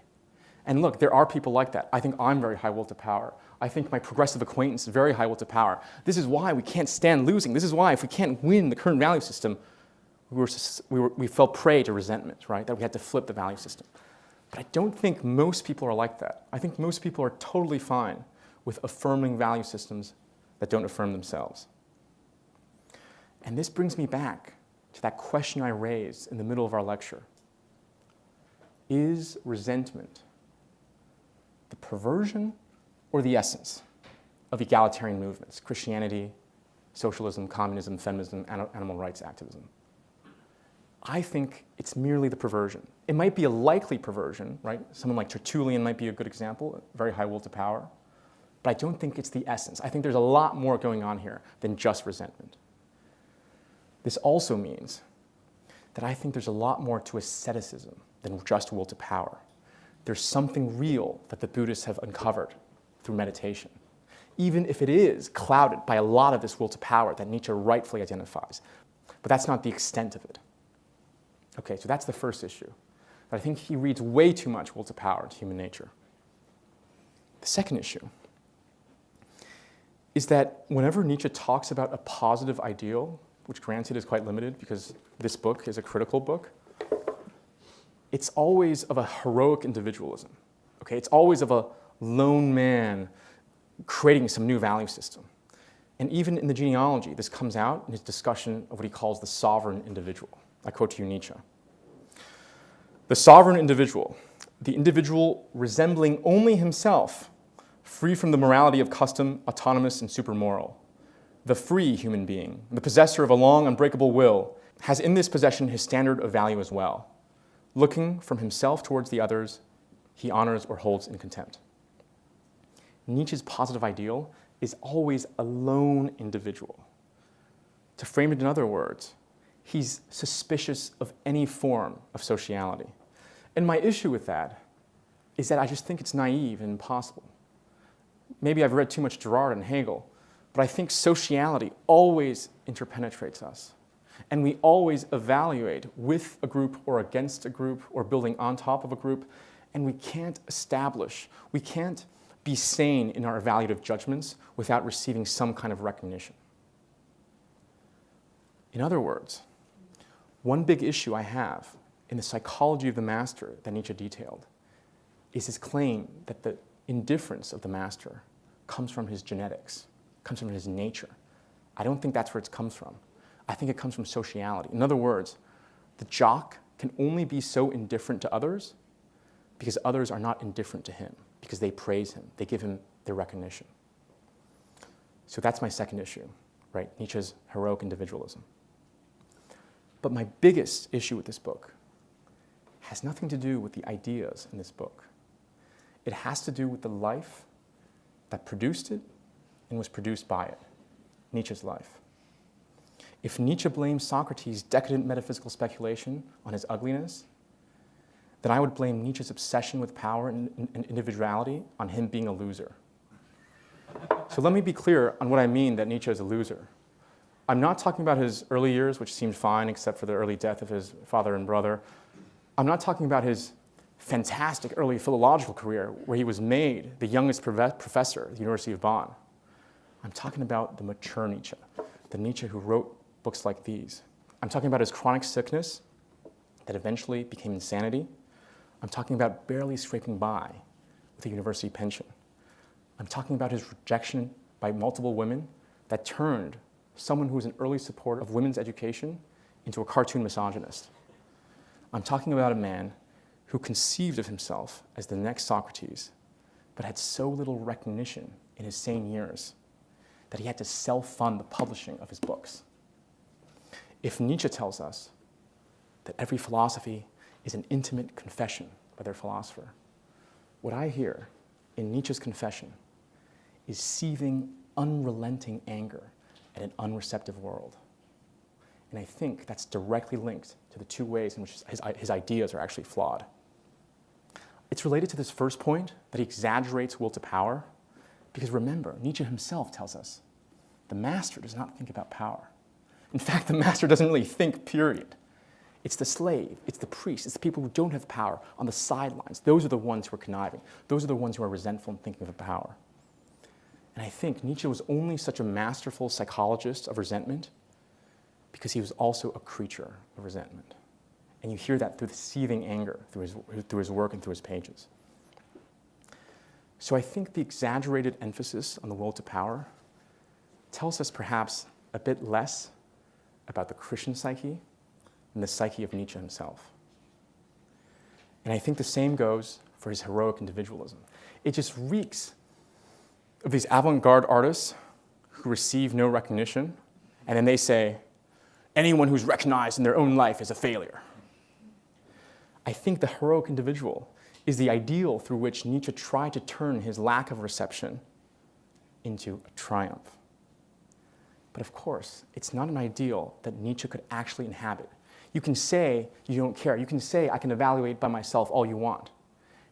And look, there are people like that. I think I'm very high will to power. I think my progressive acquaintance is very high will to power. This is why we can't stand losing. This is why if we can't win the current value system, we fell prey to resentment, right? That we had to flip the value system. But I don't think most people are like that. I think most people are totally fine with affirming value systems that don't affirm themselves. And this brings me back to that question I raised in the middle of our lecture. Is resentment the perversion or the essence of egalitarian movements, Christianity, socialism, communism, feminism, animal rights activism? I think it's merely the perversion. It might be a likely perversion, right? Someone like Tertullian might be a good example, very high will to power. But I don't think it's the essence. I think there's a lot more going on here than just resentment. This also means that I think there's a lot more to asceticism than just will to power. There's something real that the Buddhists have uncovered through meditation, even if it is clouded by a lot of this will to power that Nietzsche rightfully identifies. But that's not the extent of it. Okay, so that's the first issue. But I think he reads way too much will to power into human nature. The second issue is that whenever Nietzsche talks about a positive ideal, which granted is quite limited because this book is a critical book, it's always of a heroic individualism. Okay, it's always of a lone man creating some new value system. And even in the Genealogy, this comes out in his discussion of what he calls the sovereign individual. I quote to you Nietzsche. The sovereign individual, the individual resembling only himself, free from the morality of custom, autonomous and supermoral. The free human being, the possessor of a long, unbreakable will, has in this possession his standard of value as well. Looking from himself towards the others, he honors or holds in contempt. Nietzsche's positive ideal is always a lone individual. To frame it in other words, he's suspicious of any form of sociality. And my issue with that is that I just think it's naive and impossible. Maybe I've read too much Girard and Hegel, but I think sociality always interpenetrates us. And we always evaluate with a group or against a group or building on top of a group, and we can't be sane in our evaluative judgments without receiving some kind of recognition. In other words, one big issue I have in the psychology of the master that Nietzsche detailed is his claim that the indifference of the master comes from his genetics, comes from his nature. I don't think that's where it comes from. I think it comes from sociality. In other words, the jock can only be so indifferent to others because others are not indifferent to him, because they praise him, they give him their recognition. So that's my second issue, right? Nietzsche's heroic individualism. But my biggest issue with this book has nothing to do with the ideas in this book. It has to do with the life that produced it and was produced by it, Nietzsche's life. If Nietzsche blames Socrates' decadent metaphysical speculation on his ugliness, then I would blame Nietzsche's obsession with power and individuality on him being a loser. So let me be clear on what I mean that Nietzsche is a loser. I'm not talking about his early years, which seemed fine except for the early death of his father and brother. I'm not talking about his fantastic early philological career, where he was made the youngest professor at the University of Bonn. I'm talking about the mature Nietzsche, the Nietzsche who wrote books like these. I'm talking about his chronic sickness that eventually became insanity. I'm talking about barely scraping by with a university pension. I'm talking about his rejection by multiple women that turned someone who was an early supporter of women's education into a cartoon misogynist. I'm talking about a man who conceived of himself as the next Socrates, but had so little recognition in his sane years that he had to self-fund the publishing of his books. If Nietzsche tells us that every philosophy is an intimate confession by their philosopher, what I hear in Nietzsche's confession is seething, unrelenting anger at an unreceptive world. And I think that's directly linked to the two ways in which his ideas are actually flawed. It's related to this first point, that he exaggerates will to power, because remember, Nietzsche himself tells us the master does not think about power. In fact, the master doesn't really think, period. It's the slave, it's the priest, it's the people who don't have power on the sidelines. Those are the ones who are conniving. Those are the ones who are resentful and thinking of power. And I think Nietzsche was only such a masterful psychologist of resentment because he was also a creature of resentment. And you hear that through the seething anger, through his work and through his pages. So I think the exaggerated emphasis on the will to power tells us perhaps a bit less about the Christian psyche than the psyche of Nietzsche himself. And I think the same goes for his heroic individualism. It just reeks of these avant-garde artists who receive no recognition, and then they say, anyone who's recognized in their own life is a failure. I think the heroic individual is the ideal through which Nietzsche tried to turn his lack of reception into a triumph. But of course, it's not an ideal that Nietzsche could actually inhabit. You can say you don't care. You can say I can evaluate by myself all you want.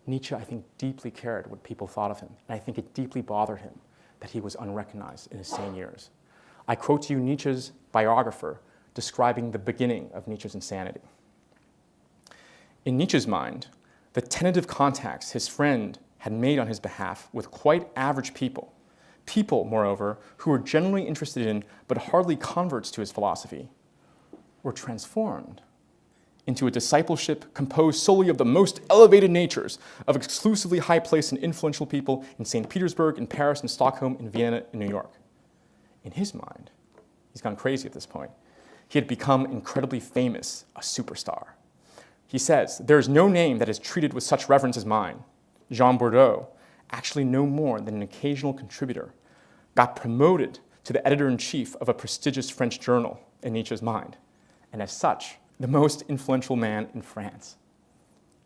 Nietzsche, I think, deeply cared what people thought of him, and I think it deeply bothered him that he was unrecognized in his sane years. I quote to you Nietzsche's biographer describing the beginning of Nietzsche's insanity. In Nietzsche's mind, the tentative contacts his friend had made on his behalf with quite average people, moreover, who were generally interested in but hardly converts to his philosophy, were transformed into a discipleship composed solely of the most elevated natures of exclusively high-placed and influential people in St. Petersburg, in Paris, in Stockholm, in Vienna, in New York. In his mind, he's gone crazy at this point, he had become incredibly famous, a superstar. He says, there is no name that is treated with such reverence as mine. Jean Bordeaux, actually no more than an occasional contributor, got promoted to the editor-in-chief of a prestigious French journal in Nietzsche's mind, and as such, the most influential man in France.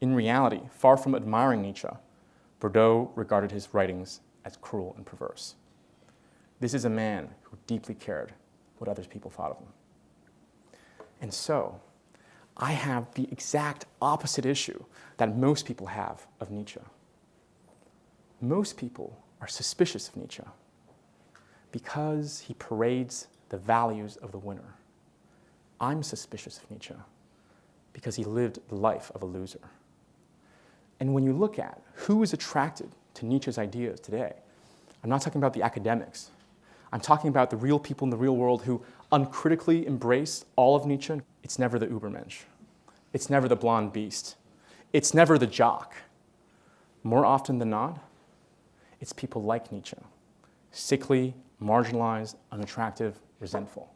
In reality, far from admiring Nietzsche, Bordeaux regarded his writings as cruel and perverse. This is a man who deeply cared what other people thought of him. And so, I have the exact opposite issue that most people have of Nietzsche. Most people are suspicious of Nietzsche because he parades the values of the winner. I'm suspicious of Nietzsche because he lived the life of a loser. And when you look at who is attracted to Nietzsche's ideas today, I'm not talking about the academics. I'm talking about the real people in the real world who uncritically embrace all of Nietzsche. It's never the Übermensch. It's never the blonde beast. It's never the jock. More often than not, it's people like Nietzsche, sickly, marginalized, unattractive, resentful.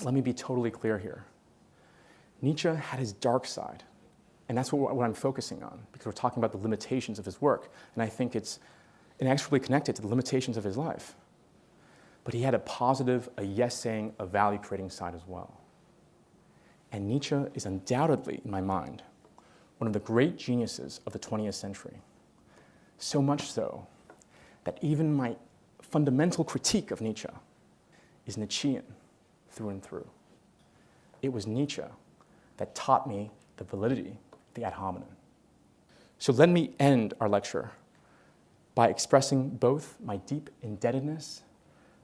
Let me be totally clear here. Nietzsche had his dark side, and that's what I'm focusing on, because we're talking about the limitations of his work, and I think it's inextricably connected to the limitations of his life. But he had a positive, a yes-saying, a value-creating side as well. And Nietzsche is undoubtedly, in my mind, one of the great geniuses of the 20th century. So much so that even my fundamental critique of Nietzsche is Nietzschean through and through. It was Nietzsche that taught me the validity of the ad hominem. So let me end our lecture by expressing both my deep indebtedness,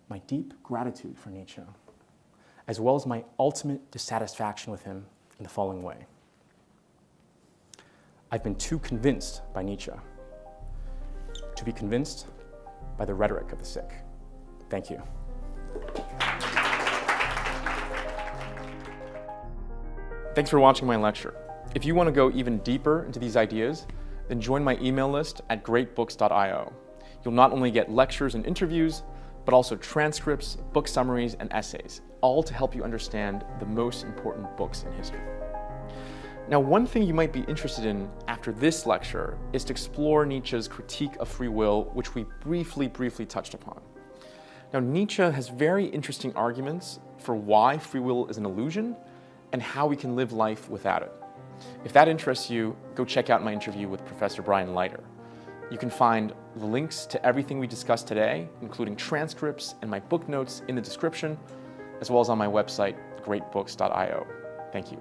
my deep gratitude for Nietzsche, as well as my ultimate dissatisfaction with him in the following way. I've been too convinced by Nietzsche to be convinced by the rhetoric of the sick. Thank you. Thanks for watching my lecture. If you want to go even deeper into these ideas, then join my email list at greatbooks.io. You'll not only get lectures and interviews, but also transcripts, book summaries, and essays, all to help you understand the most important books in history. Now, one thing you might be interested in after this lecture is to explore Nietzsche's critique of free will, which we briefly touched upon. Now, Nietzsche has very interesting arguments for why free will is an illusion and how we can live life without it. If that interests you, go check out my interview with Professor Brian Leiter. You can find the links to everything we discussed today, including transcripts and my book notes in the description, as well as on my website, greatbooks.io. Thank you.